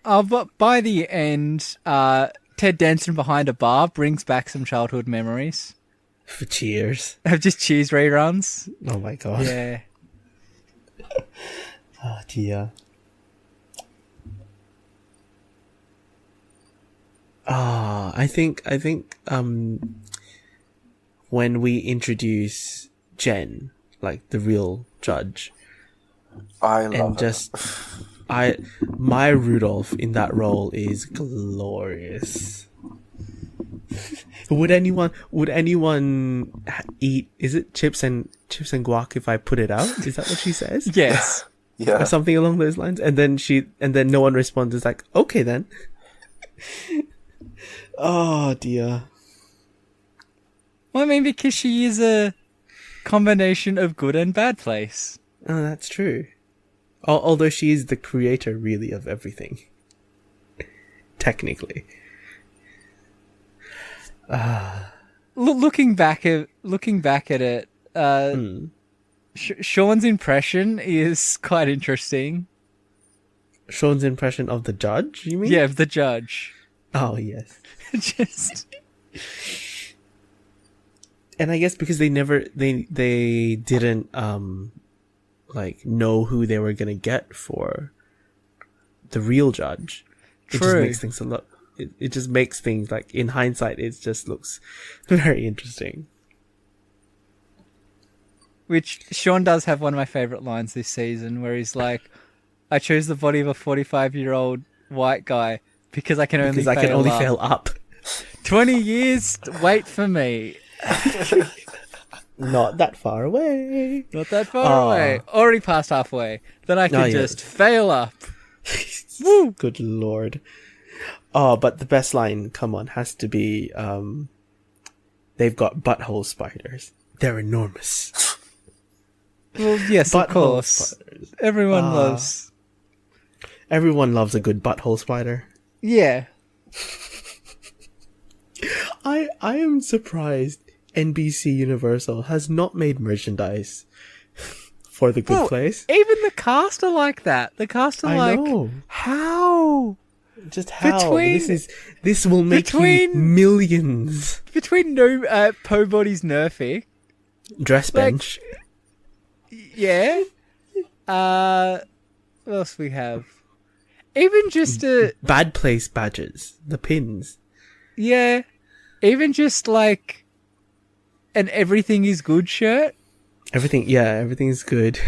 Speaker 4: But by the end, Ted Danson behind a bar brings back some childhood memories.
Speaker 1: For Cheers.
Speaker 4: Of just Cheers reruns.
Speaker 1: Oh my god.
Speaker 4: Yeah.
Speaker 1: Oh dear. I think when we introduce Jen, like the real judge,
Speaker 5: I love
Speaker 1: and just my Rudolph in that role is glorious. Would anyone eat? Is it chips and guac if I put it out? Is that what she says?
Speaker 4: Yes.
Speaker 5: Yeah.
Speaker 1: Or something along those lines. And then no one responds. It's like, okay then. Oh dear.
Speaker 4: Well, I mean, because she is a combination of good and bad place.
Speaker 1: Oh, that's true. Although she is the creator, really, of everything. Technically.
Speaker 4: Looking back at it, Sean's impression is quite interesting.
Speaker 1: Sean's impression of the judge, you mean?
Speaker 4: Yeah, of the judge.
Speaker 1: Oh, yes.
Speaker 4: Just...
Speaker 1: And I guess because they didn't, know who they were gonna get for the real judge. It
Speaker 4: True.
Speaker 1: just makes things it just makes things, like, in hindsight, it just looks very interesting.
Speaker 4: Which Sean does have one of my favourite lines this season, where he's like, I chose the body of a 45-year-old white guy because I can only fail
Speaker 1: up.
Speaker 4: 20 years, wait for me.
Speaker 1: Not that far away.
Speaker 4: Not that far away. Already past halfway. Then I can just fail up.
Speaker 1: Woo! Good lord. Oh, but the best line, come on, has to be, they've got butthole spiders. They're enormous.
Speaker 4: Well, yes, of course.
Speaker 1: Spiders.
Speaker 4: Everyone loves
Speaker 1: a good butthole spider.
Speaker 4: Yeah.
Speaker 1: I am surprised NBC Universal has not made merchandise for The Good Place.
Speaker 4: Even the cast are like that. The cast are
Speaker 1: I
Speaker 4: like,
Speaker 1: know.
Speaker 4: how?
Speaker 1: Just how? This will make you millions.
Speaker 4: Between Po Body's Nerfy.
Speaker 1: Dress bench.
Speaker 4: Yeah. What else we have? Even just
Speaker 1: Bad Place badges. The pins.
Speaker 4: Yeah. Even just like an Everything is Good shirt.
Speaker 1: Everything's good.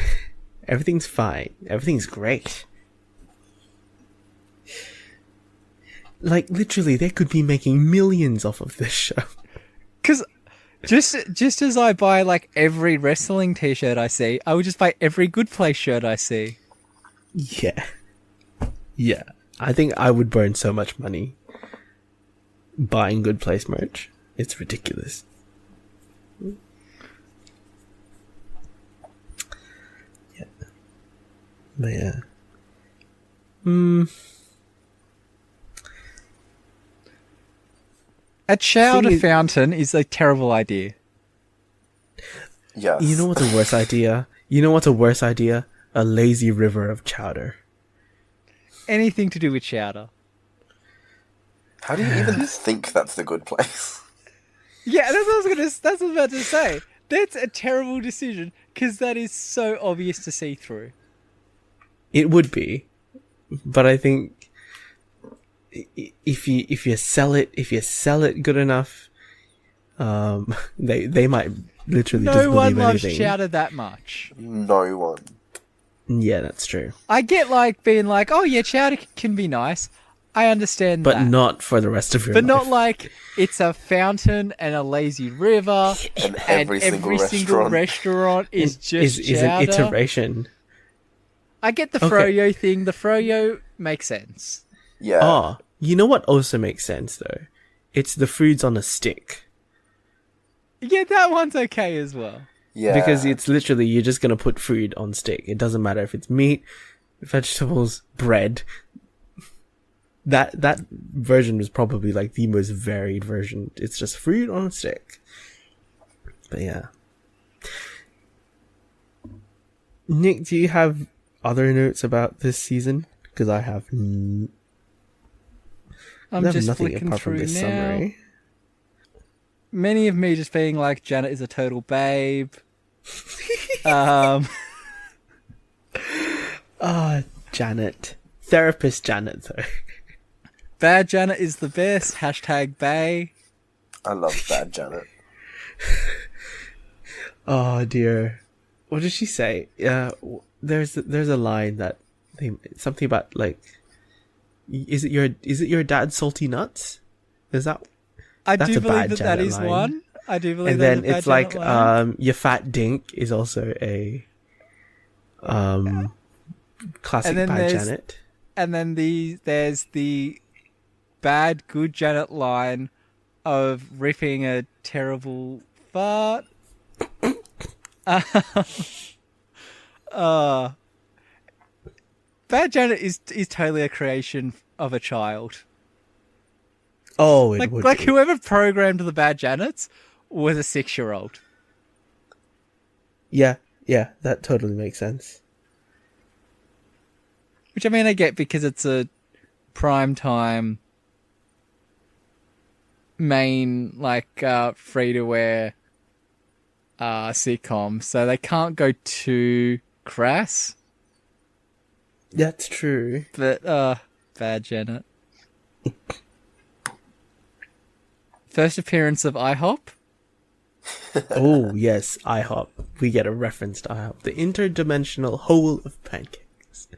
Speaker 1: Everything's fine. Everything's great. Like, literally, they could be making millions off of this show.
Speaker 4: Because just as I buy, like, every wrestling t-shirt I see, I would just buy every Good Place shirt I see.
Speaker 1: Yeah. Yeah. I think I would burn so much money buying Good Place merch. It's ridiculous. Yeah. But yeah.
Speaker 4: A chowder fountain is a terrible idea.
Speaker 5: Yes.
Speaker 1: You know what's a worse idea? A lazy river of chowder.
Speaker 4: Anything to do with chowder.
Speaker 5: How do you even think that's the Good Place?
Speaker 4: Yeah, that's what I was about to say. That's a terrible decision because that is so obvious to see through.
Speaker 1: It would be, but I think if you sell it good enough, they might literally just
Speaker 4: No
Speaker 1: believe
Speaker 4: one loves
Speaker 1: anything.
Speaker 4: chowder that much.
Speaker 5: No one.
Speaker 1: Yeah, that's true.
Speaker 4: I get like being like, oh yeah, chowder can be nice. I understand
Speaker 1: But
Speaker 4: that.
Speaker 1: not for the rest of your
Speaker 4: But
Speaker 1: life.
Speaker 4: not like it's a fountain and a lazy river
Speaker 5: And
Speaker 4: and
Speaker 5: every
Speaker 4: every
Speaker 5: single
Speaker 4: single
Speaker 5: restaurant.
Speaker 4: restaurant is just
Speaker 1: is an
Speaker 4: chowder.
Speaker 1: iteration.
Speaker 4: I get the
Speaker 1: Okay.
Speaker 4: froyo thing. The froyo makes sense.
Speaker 5: Yeah.
Speaker 1: Ah, you know what also makes sense though? It's the foods on a stick.
Speaker 4: Yeah, that one's okay as well.
Speaker 5: Yeah.
Speaker 1: Because it's literally, you're just going to put food on stick. It doesn't matter if it's meat, vegetables, bread. That version was probably like the most varied version. It's just fruit on a stick. But yeah. Nick, do you have other notes about this season? Because I have
Speaker 4: I'm
Speaker 1: have
Speaker 4: just
Speaker 1: nothing
Speaker 4: flicking
Speaker 1: apart from
Speaker 4: through
Speaker 1: this
Speaker 4: now.
Speaker 1: summary.
Speaker 4: Many of me just being like, Janet is a total babe. um,
Speaker 1: Janet. Therapist Janet, though.
Speaker 4: Bad Janet is the best. Hashtag bae.
Speaker 5: I love Bad Janet.
Speaker 1: Oh dear. What did she say? There's a line that something about like, is it your dad's salty nuts? Is that?
Speaker 4: I
Speaker 1: That's
Speaker 4: do
Speaker 1: a
Speaker 4: believe
Speaker 1: bad
Speaker 4: that
Speaker 1: Janet
Speaker 4: is
Speaker 1: line.
Speaker 4: one. I do believe
Speaker 1: And
Speaker 4: that is
Speaker 1: then
Speaker 4: a bad
Speaker 1: it's like
Speaker 4: Janet line.
Speaker 1: your fat dink is also a classic
Speaker 4: And then
Speaker 1: bad
Speaker 4: there's-
Speaker 1: Janet.
Speaker 4: And then there's the bad good Janet line of ripping a terrible fart. Bad Janet is totally a creation of a child.
Speaker 1: Oh, it
Speaker 4: Like
Speaker 1: would be.
Speaker 4: whoever programmed the Bad Janets was a 6-year-old.
Speaker 1: Yeah, that totally makes sense.
Speaker 4: Which I mean I get because it's a prime time main like free to wear sitcom, so they can't go too crass.
Speaker 1: That's true.
Speaker 4: But bad Janet. First appearance of IHOP.
Speaker 1: Oh yes, IHOP. We get a reference to IHOP, the interdimensional hole of pancakes.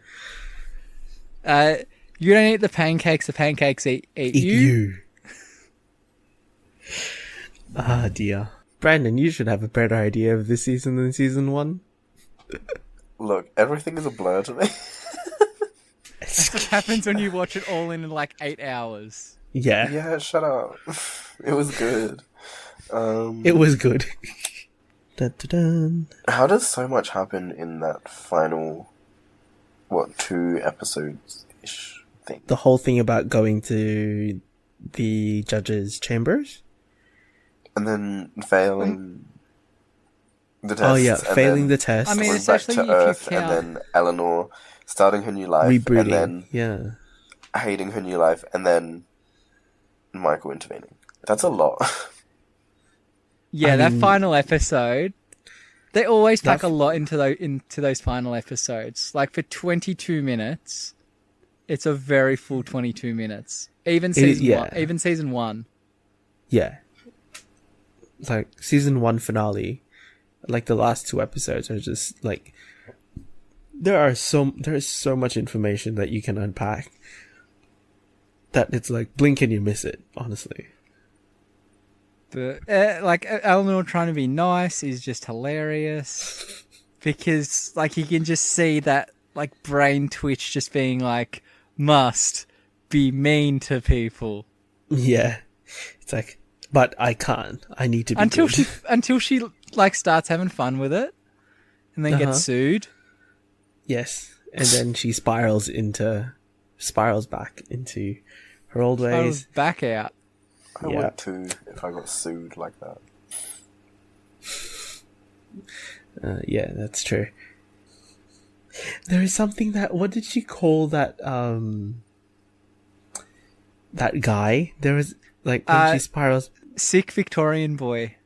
Speaker 4: You don't eat the pancakes eat you.
Speaker 1: Ah dear. Brandon, you should have a better idea of this season than season 1.
Speaker 5: Look, everything is a blur to me.
Speaker 4: That's what happens when you watch it all in like 8 hours.
Speaker 1: Yeah,
Speaker 5: Yeah, shut up. It was good.
Speaker 1: it was good. Dun, dun, dun.
Speaker 5: How does so much happen in that final, 2 episodes-ish thing?
Speaker 1: The whole thing about going to the judges' chambers.
Speaker 5: And then failing the test.
Speaker 1: Oh yeah,
Speaker 5: and
Speaker 1: failing the
Speaker 5: then
Speaker 1: test.
Speaker 4: I mean,
Speaker 5: going
Speaker 4: especially
Speaker 5: back
Speaker 4: if
Speaker 5: to
Speaker 4: you
Speaker 5: Earth,
Speaker 4: count-
Speaker 5: and then Eleanor starting her new life,
Speaker 1: rebooting.
Speaker 5: and then
Speaker 1: Yeah.
Speaker 5: hating her new life, and then Michael intervening. That's a lot.
Speaker 4: Yeah,
Speaker 1: I
Speaker 4: that
Speaker 1: mean-
Speaker 4: final episode. They always pack
Speaker 1: That-
Speaker 4: a lot into those final episodes. Like for 22 minutes, it's a very full 22 minutes. Even season
Speaker 1: yeah.
Speaker 4: 1. Even season 1.
Speaker 1: Yeah. Like season 1 finale, like the last 2 episodes are just like, there is so much information that you can unpack that it's like blink and you miss it, honestly.
Speaker 4: But like Eleanor trying to be nice is just hilarious because like you can just see that like brain twitch just being like must be mean to people
Speaker 1: Yeah. It's like, but I can't. I need to be
Speaker 4: until
Speaker 1: good.
Speaker 4: until she like starts having fun with it and then
Speaker 1: Uh-huh.
Speaker 4: gets sued.
Speaker 1: Yes. And then she spirals back into her old
Speaker 4: I was
Speaker 1: ways.
Speaker 4: back out.
Speaker 5: I
Speaker 1: Yeah.
Speaker 5: would too if I got sued like that.
Speaker 1: Yeah, that's true. There is something that, what did she call that guy? There was like when she spirals,
Speaker 4: Sick Victorian boy.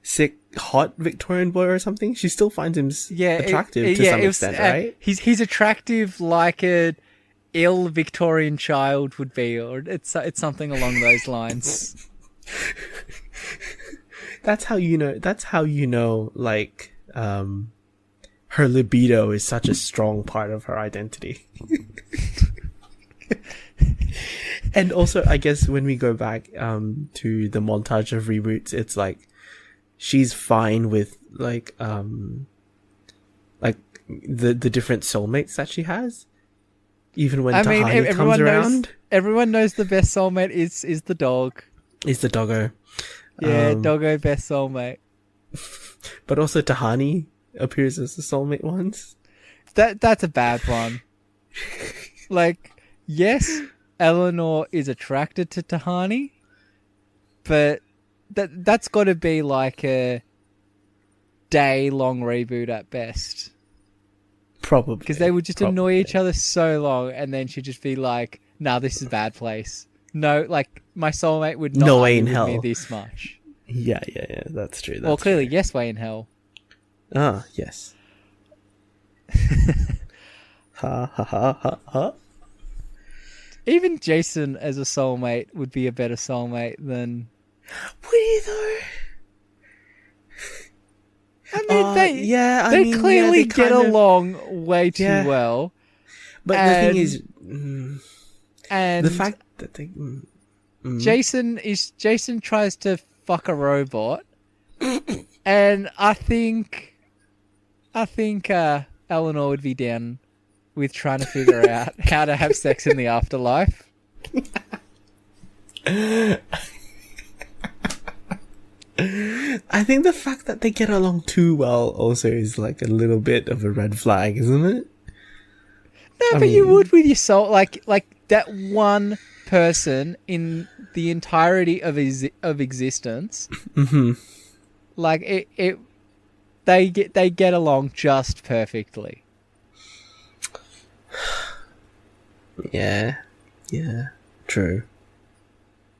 Speaker 1: sick hot Victorian boy or something. She still finds him attractive to some extent, right?
Speaker 4: He's attractive like a ill Victorian child would be, or it's something along those lines.
Speaker 1: That's how you know. That's how you know. Like, her libido is such a strong part of her identity. And also, I guess when we go back to the montage of reboots, it's like she's fine with like the different soulmates that she has, even when Tahani comes around.
Speaker 4: Everyone knows the best soulmate is the dog.
Speaker 1: Is the doggo?
Speaker 4: Yeah, doggo best soulmate.
Speaker 1: But also Tahani appears as the soulmate once.
Speaker 4: That's a bad one. Like, yes, Eleanor is attracted to Tahani, but that's got to be like a day-long reboot at best.
Speaker 1: Probably.
Speaker 4: Because they would just annoy each other so long, and then she'd just be like, nah, this is a bad place. No, like, my soulmate would not
Speaker 1: no way in
Speaker 4: with
Speaker 1: hell.
Speaker 4: me this much.
Speaker 1: Yeah, that's true.
Speaker 4: Well, clearly, yes way in hell.
Speaker 1: Ah, yes. Ha ha ha ha ha.
Speaker 4: Even Jason as a soulmate would be a better soulmate than...
Speaker 1: Would he though?
Speaker 4: I mean, they clearly get along way too well.
Speaker 1: But the thing is...
Speaker 4: and
Speaker 1: the fact that they...
Speaker 4: Jason tries to fuck a robot. And I think Eleanor would be down with trying to figure out how to have sex in the afterlife.
Speaker 1: I think the fact that they get along too well also is like a little bit of a red flag, isn't it?
Speaker 4: No, but you would with your soul, like that one person in the entirety of existence.
Speaker 1: Mm-hmm.
Speaker 4: Like they get along just perfectly.
Speaker 1: Yeah, true.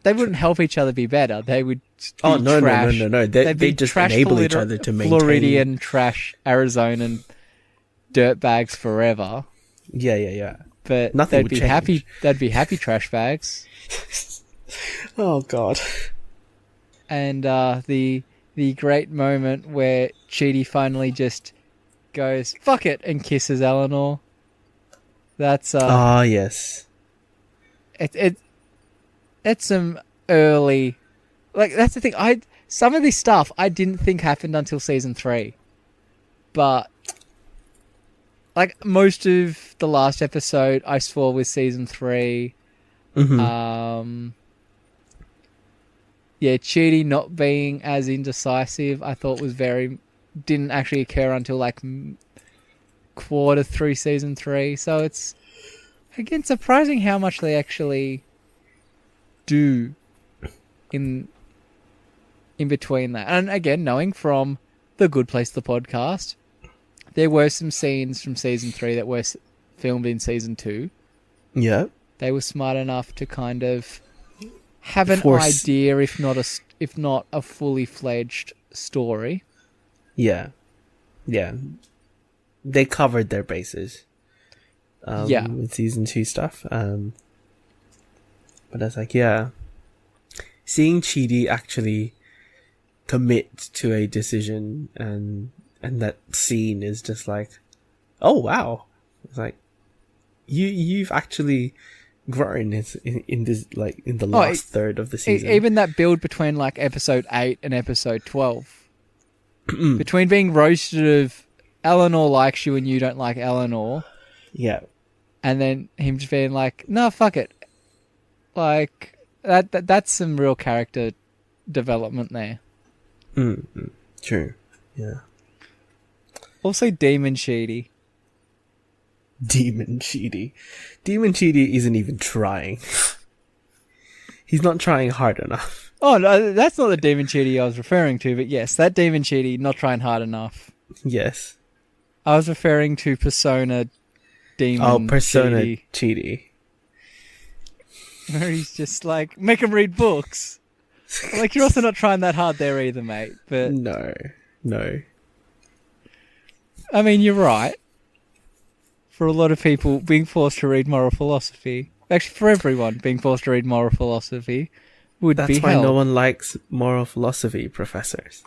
Speaker 4: They wouldn't help each other be better. They would.
Speaker 1: No. They
Speaker 4: just
Speaker 1: just enable each other to maintain.
Speaker 4: Floridian trash Arizonan dirtbags forever.
Speaker 1: Yeah.
Speaker 4: But
Speaker 1: nothing
Speaker 4: they'd
Speaker 1: would
Speaker 4: be
Speaker 1: change.
Speaker 4: happy. They'd be happy trash bags.
Speaker 1: Oh God.
Speaker 4: And the great moment where Chidi finally just goes fuck it and kisses Eleanor. That's
Speaker 1: yes.
Speaker 4: It's some early, like that's the thing. Some of this stuff I didn't think happened until season 3, but like most of the last episode I saw was season 3.
Speaker 1: Mm-hmm.
Speaker 4: Chidi not being as indecisive I thought was didn't actually occur until like quarter through season 3. So it's again surprising how much they actually do in between that. And again, knowing from The Good Place, the podcast, there were some scenes from season 3 that were filmed in season 2.
Speaker 1: Yeah.
Speaker 4: They were smart enough to kind of have an idea, if not a fully fledged story.
Speaker 1: Yeah. They covered their bases. With season 2 stuff. But I was like, seeing Chidi actually commit to a decision and that scene is just like, oh wow, it's like you've actually grown in this, like in the last third of the season.
Speaker 4: Even that build between like episode 8 and episode 12, between being roasted of Eleanor likes you and you don't like Eleanor, and then him just being like, no, fuck it. Like that's some real character development there.
Speaker 1: True. Yeah.
Speaker 4: Also, Demon Chidi.
Speaker 1: Demon Chidi isn't even trying. He's not trying hard enough.
Speaker 4: Oh no, that's not the Demon Chidi I was referring to. But yes, that Demon Chidi not trying hard enough.
Speaker 1: Yes.
Speaker 4: I was referring to Persona Demon.
Speaker 1: Persona Chidi.
Speaker 4: Where he's just like, make him read books. Like, you're also not trying that hard there either, mate. But
Speaker 1: No.
Speaker 4: I mean, you're right. For a lot of people, being forced to read moral philosophy, actually for everyone, being forced to read moral philosophy would
Speaker 1: That's
Speaker 4: be
Speaker 1: why
Speaker 4: hell.
Speaker 1: no one likes moral philosophy professors.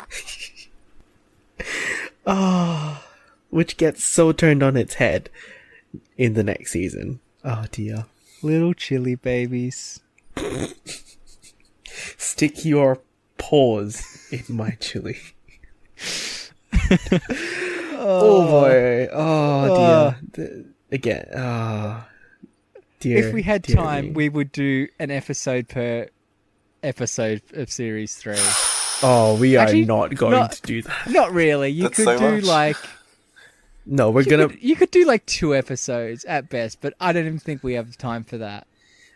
Speaker 1: Oh, which gets so turned on its head in the next season. Oh dear.
Speaker 4: Little chili babies.
Speaker 1: Stick your paws in my chili. Oh boy. Oh dear. Again. Oh dear.
Speaker 4: If we had
Speaker 1: dear
Speaker 4: time,
Speaker 1: me.
Speaker 4: we would do an episode per episode of Series 3.
Speaker 1: Oh, we are
Speaker 4: Actually,
Speaker 1: not going
Speaker 4: not-
Speaker 1: to do that.
Speaker 4: Not really. You
Speaker 5: That's
Speaker 4: could
Speaker 5: so
Speaker 4: do
Speaker 5: much.
Speaker 4: like...
Speaker 1: No, we're gonna.
Speaker 4: You could do like 2 episodes at best, but I don't even think we have time for that.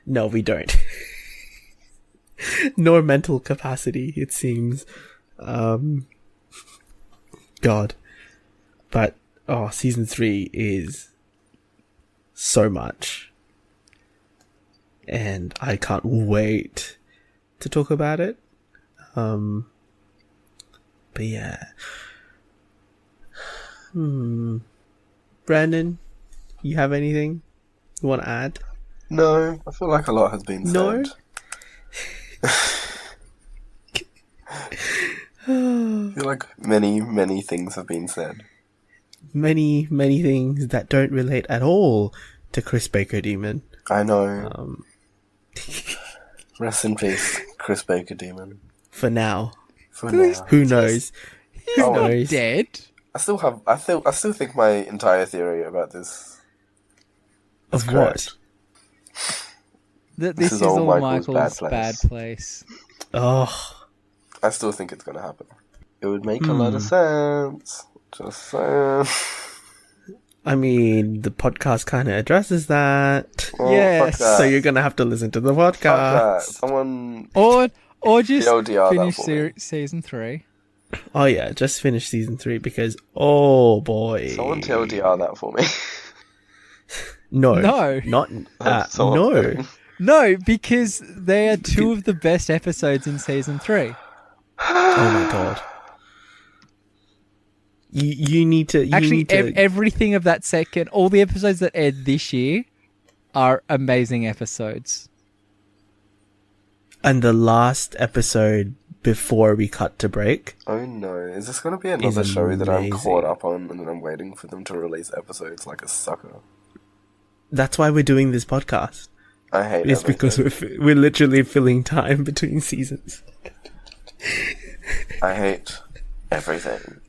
Speaker 1: No, we don't. Nor mental capacity, it seems. God. But, season 3 is so much. And I can't wait to talk about it. But yeah. Brandon, you have anything you want to add?
Speaker 5: No, I feel like a lot has been
Speaker 1: No?
Speaker 5: said. I feel like many things have been said.
Speaker 1: Many things that don't relate at all to Chris Baker Demon.
Speaker 5: I know. Rest in peace, Chris Baker Demon.
Speaker 1: For now.
Speaker 5: For now.
Speaker 1: Who knows?
Speaker 4: He's
Speaker 5: Oh,
Speaker 4: not
Speaker 1: nice.
Speaker 4: dead.
Speaker 5: I still think my entire theory about this
Speaker 1: Of
Speaker 5: is
Speaker 1: what?
Speaker 5: correct.
Speaker 4: That
Speaker 5: This
Speaker 4: this
Speaker 5: is
Speaker 4: is
Speaker 5: all
Speaker 4: all
Speaker 5: Michael's
Speaker 4: Michael's
Speaker 5: bad
Speaker 4: bad
Speaker 5: place.
Speaker 4: place.
Speaker 1: Oh,
Speaker 5: I still think it's gonna happen. It would make a lot of sense. Just saying.
Speaker 1: I mean, the podcast kind of addresses that.
Speaker 5: Oh,
Speaker 4: Yes.
Speaker 5: fuck that.
Speaker 1: So you're going to have to listen to the
Speaker 5: Fuck that.
Speaker 1: podcast.
Speaker 5: Someone
Speaker 4: Or just
Speaker 5: TLDR that
Speaker 4: finish
Speaker 5: for me.
Speaker 4: season 3.
Speaker 1: Oh yeah, just finished season 3 because, oh boy.
Speaker 5: Someone TLDR that for me.
Speaker 1: No.
Speaker 4: No.
Speaker 1: Not,
Speaker 5: That's so
Speaker 1: no.
Speaker 5: upsetting.
Speaker 4: No, because they are 2 of the best episodes in season 3.
Speaker 1: Oh my god. You need to,
Speaker 4: Actually, everything of that second, all the episodes that aired this year are amazing episodes.
Speaker 1: and the last episode before we cut to break.
Speaker 5: Oh no, is this going to be another
Speaker 1: Is
Speaker 5: show that I'm
Speaker 1: amazing.
Speaker 5: caught up on and then I'm waiting for them to release episodes like a sucker?
Speaker 1: That's why we're doing this podcast.
Speaker 5: I hate
Speaker 1: It's because we're literally filling time between seasons.
Speaker 5: I hate everything.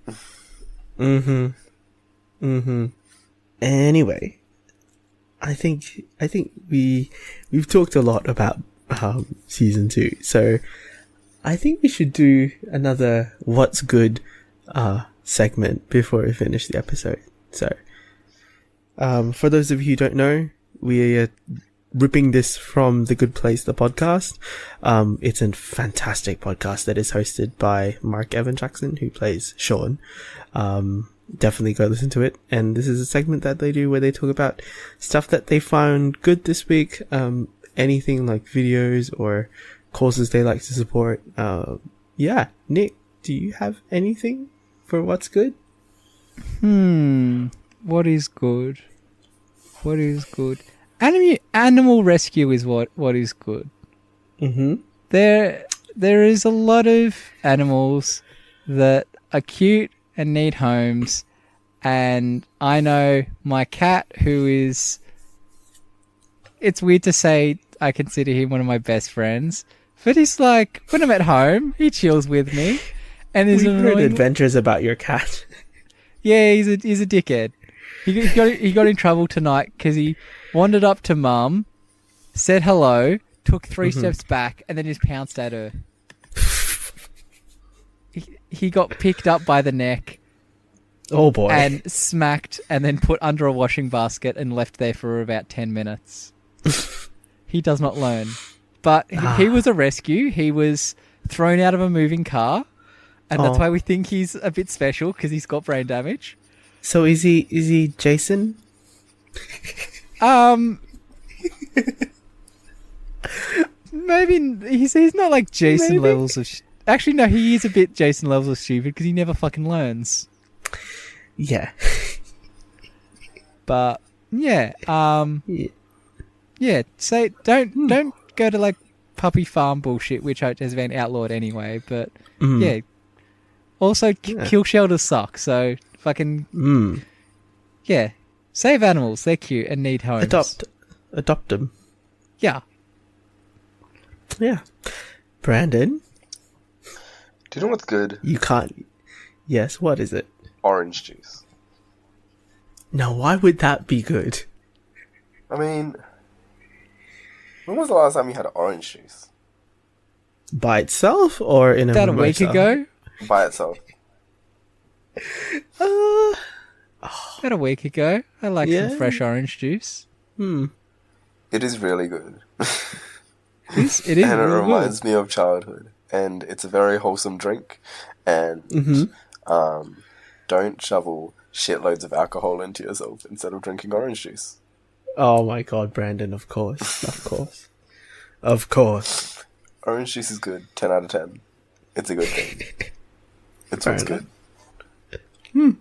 Speaker 1: Anyway, I think we've talked a lot about season 2, so I think we should do another What's Good segment before we finish the episode. So, for those of you who don't know, we are ripping this from The Good Place, the podcast. It's a fantastic podcast that is hosted by Mark Evan Jackson, who plays Sean. Definitely go listen to it. And this is a segment that they do where they talk about stuff that they found good this week. Anything like videos or causes they like to support. Yeah. Nick, do you have anything for What's Good?
Speaker 4: What is good? What is good? Animal rescue is what is good. There is a lot of animals that are cute and need homes, and I know my cat, who is, it's weird to say I consider him one of my best friends, but he's like, when I'm at home, he chills with me, and is
Speaker 1: We've heard
Speaker 4: annoying.
Speaker 1: adventures about your cat.
Speaker 4: Yeah, he's a dickhead. He got in trouble tonight because he wandered up to Mum, said hello, took 3 steps back, and then just pounced at her. He got picked up by the neck
Speaker 1: Oh boy.
Speaker 4: and smacked, and then put under a washing basket and left there for about 10 minutes. He does not learn. But he was a rescue. He was thrown out of a moving car, and that's
Speaker 1: Oh.
Speaker 4: why we think he's a bit special, because he's got brain damage.
Speaker 1: So is he Jason?
Speaker 4: Maybe he's not like Jason
Speaker 1: Maybe.
Speaker 4: levels of... Actually, no, he is a bit Jason levels of stupid, because he never fucking learns.
Speaker 1: Yeah.
Speaker 4: But yeah,
Speaker 1: Yeah.
Speaker 4: yeah. Say don't go to like puppy farm bullshit, which has been outlawed anyway. But
Speaker 1: Mm.
Speaker 4: yeah, also
Speaker 1: Yeah.
Speaker 4: kill shelters suck. So fucking yeah, save animals. They're cute and need homes.
Speaker 1: Adopt them.
Speaker 4: Yeah.
Speaker 1: Yeah. Brandon,
Speaker 5: Do you know what's good?
Speaker 1: you can't. Yes, what is it?
Speaker 5: Orange juice.
Speaker 1: Now, why would that be good?
Speaker 5: I mean, when was the last time you had orange juice?
Speaker 1: By itself or in a
Speaker 4: About a week
Speaker 1: mimosa?
Speaker 4: ago.
Speaker 5: By itself.
Speaker 4: About a week ago. I like
Speaker 1: Yeah.
Speaker 4: some fresh orange juice.
Speaker 5: It is really good.
Speaker 4: It is
Speaker 5: And it
Speaker 4: really
Speaker 5: reminds me of childhood. And it's a very wholesome drink. And don't shovel shitloads of alcohol into yourself instead of drinking orange juice.
Speaker 1: Oh my god, Brandon, of course. Of course. Of course.
Speaker 5: Orange juice is good. 10 out of 10. It's a good thing. It's
Speaker 1: Fair
Speaker 5: what's
Speaker 1: enough.
Speaker 5: good.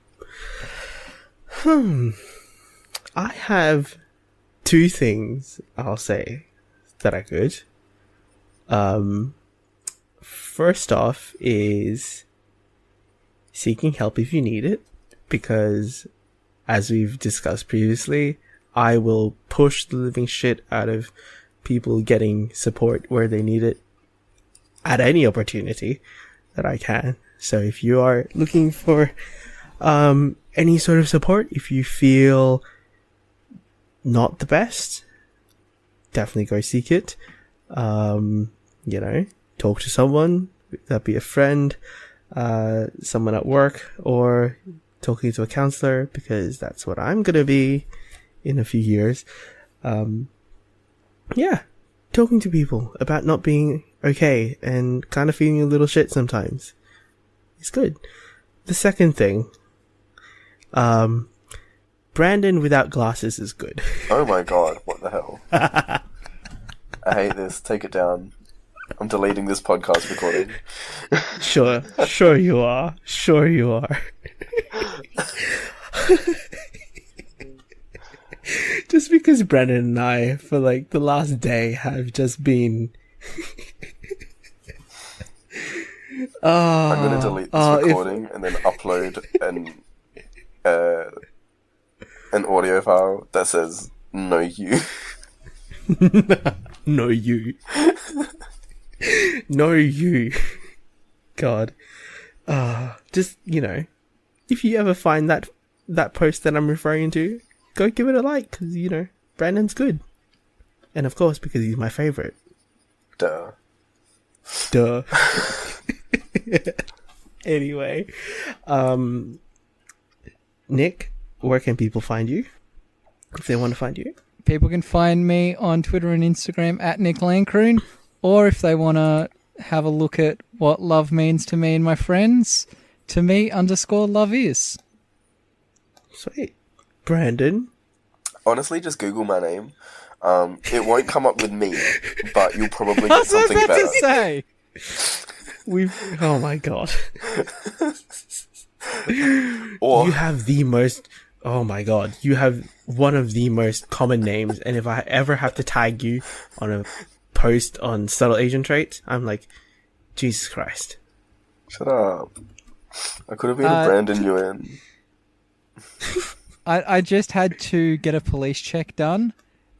Speaker 1: I have two things I'll say that are good. First off is seeking help if you need it, because as we've discussed previously, I will push the living shit out of people getting support where they need it at any opportunity that I can. So if you are looking for any sort of support, if you feel not the best, definitely go seek it. You know, talk to someone, that be a friend, someone at work, or talking to a counselor, because that's what I'm gonna be in a few years. Yeah, talking to people about not being okay and kind of feeling a little shit sometimes. It's good. The second thing, Brandon without glasses is good.
Speaker 5: Oh my god, what the hell? I hate this. Take it down. I'm deleting this podcast recording.
Speaker 1: Sure you are. Sure you are. Just because Brandon and I, for like the last day, have just been.
Speaker 5: I'm gonna delete this recording and then upload an audio file that says "No you."
Speaker 1: No, you. No, you. God. Just, you know, if you ever find that post that I'm referring to, go give it a like, because, you know, Brandon's good. And of course, because he's my favorite.
Speaker 5: Duh.
Speaker 1: Duh. Anyway. Nick, where can people find you? If they want to find you?
Speaker 4: People can find me on Twitter and Instagram at Nick Lancroon, or if they want to have a look at what love means to me and my friends, to me_love is.
Speaker 1: Sweet. Brandon?
Speaker 5: Honestly, just Google my name. It won't come up with me, but you'll probably
Speaker 4: I
Speaker 5: get
Speaker 4: was
Speaker 5: something
Speaker 4: about
Speaker 5: better.
Speaker 4: to say.
Speaker 1: Oh my god.
Speaker 5: Or
Speaker 1: You have the most. Oh my god. You have one of the most common names, and if I ever have to tag you on a post on subtle agent traits, I'm like, Jesus Christ.
Speaker 5: shut up. I could have been a Brandon Nguyen.
Speaker 4: I just had to get a police check done,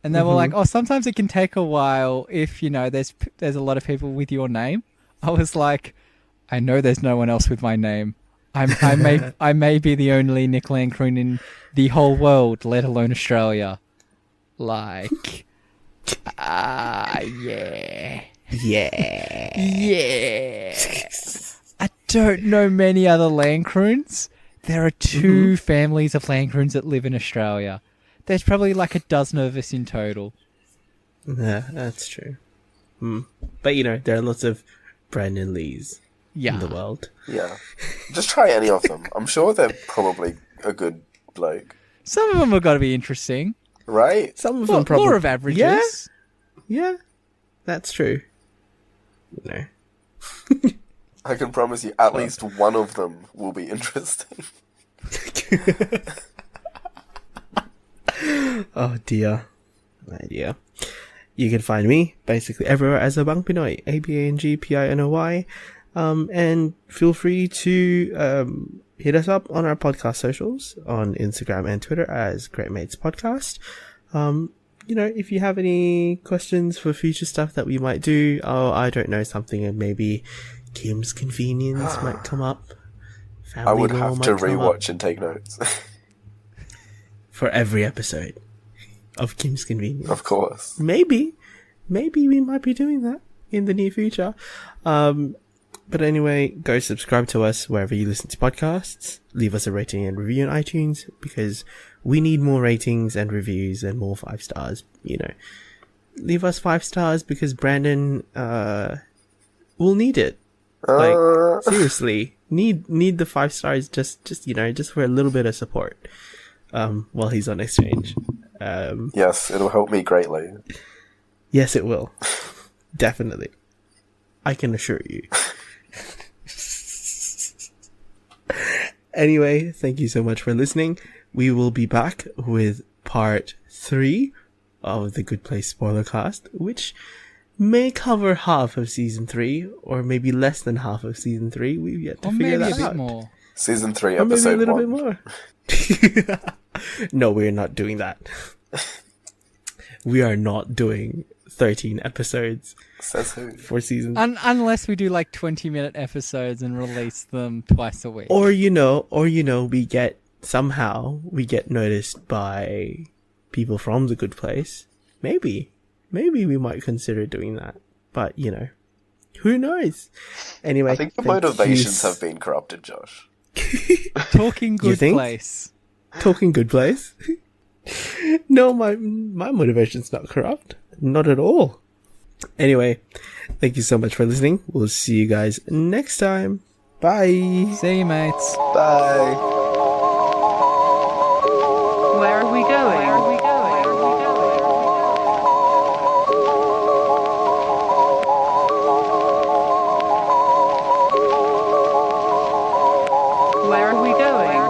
Speaker 4: and they were like, "Oh, sometimes it can take a while if you know there's a lot of people with your name." I was like, "I know there's no one else with my name. I may be the only Nick Lancroon in the whole world, let alone Australia." Like, yeah, yeah. I don't know many other Lancroons. There are two families of Lancroons that live in Australia. There's probably like a dozen of us in total.
Speaker 1: Yeah, that's true. But you know, there are lots of Brandon Lees in the world.
Speaker 5: Yeah. Just try any of them. I'm sure they're probably a good bloke.
Speaker 4: Some of them have got to be interesting.
Speaker 5: Right?
Speaker 1: Some of them probably.
Speaker 4: Law of averages.
Speaker 1: Yeah, that's true. You know.
Speaker 5: I can promise you at least one of them will be interesting.
Speaker 1: Oh dear. You can find me basically everywhere as Abang Pinoy, ABANGPINOY. And feel free to hit us up on our podcast socials on Instagram and Twitter as GR8 M8S Podcast. If you have any questions for future stuff that we might do, I don't know, something and maybe Kim's Convenience might come up. Family
Speaker 5: I would
Speaker 1: Law
Speaker 5: have to
Speaker 1: might come up
Speaker 5: rewatch and take notes.
Speaker 1: for every episode of Kim's Convenience.
Speaker 5: Of course.
Speaker 1: Maybe we might be doing that in the near future. But anyway, go subscribe to us wherever you listen to podcasts. Leave us a rating and review on iTunes because we need more ratings and reviews and more 5 stars. Leave us 5 stars because Brandon will need it. Like seriously, need the 5 stars just for a little bit of support while he's on exchange.
Speaker 5: Yes, it'll help me greatly.
Speaker 1: Yes, it will. Definitely. I can assure you. Anyway, thank you so much for listening. We will be back with part 3 of the Good Place spoiler cast, which may cover half of season 3, or maybe less than half of season 3. We've yet to figure that out.
Speaker 4: Maybe a bit more.
Speaker 5: Season 3,
Speaker 1: Or maybe
Speaker 5: episode
Speaker 1: a little
Speaker 5: 1.
Speaker 1: bit more. No, we're not doing that. We are not doing 13 episodes
Speaker 5: Says who?
Speaker 1: for season.
Speaker 4: Unless we do like 20-minute episodes and release them twice a week.
Speaker 1: Or we get noticed by people from the Good Place. Maybe we might consider doing that. But who knows? Anyway,
Speaker 5: I think your motivations have been corrupted, Josh.
Speaker 4: Talking Good
Speaker 1: think?
Speaker 4: Place.
Speaker 1: Talking Good Place. No, my motivation's not corrupt. Not at all. Anyway, thank you so much for listening. We'll see you guys next time. Bye.
Speaker 4: See you, mates.
Speaker 5: Bye.
Speaker 2: Where are we going? Where are we going?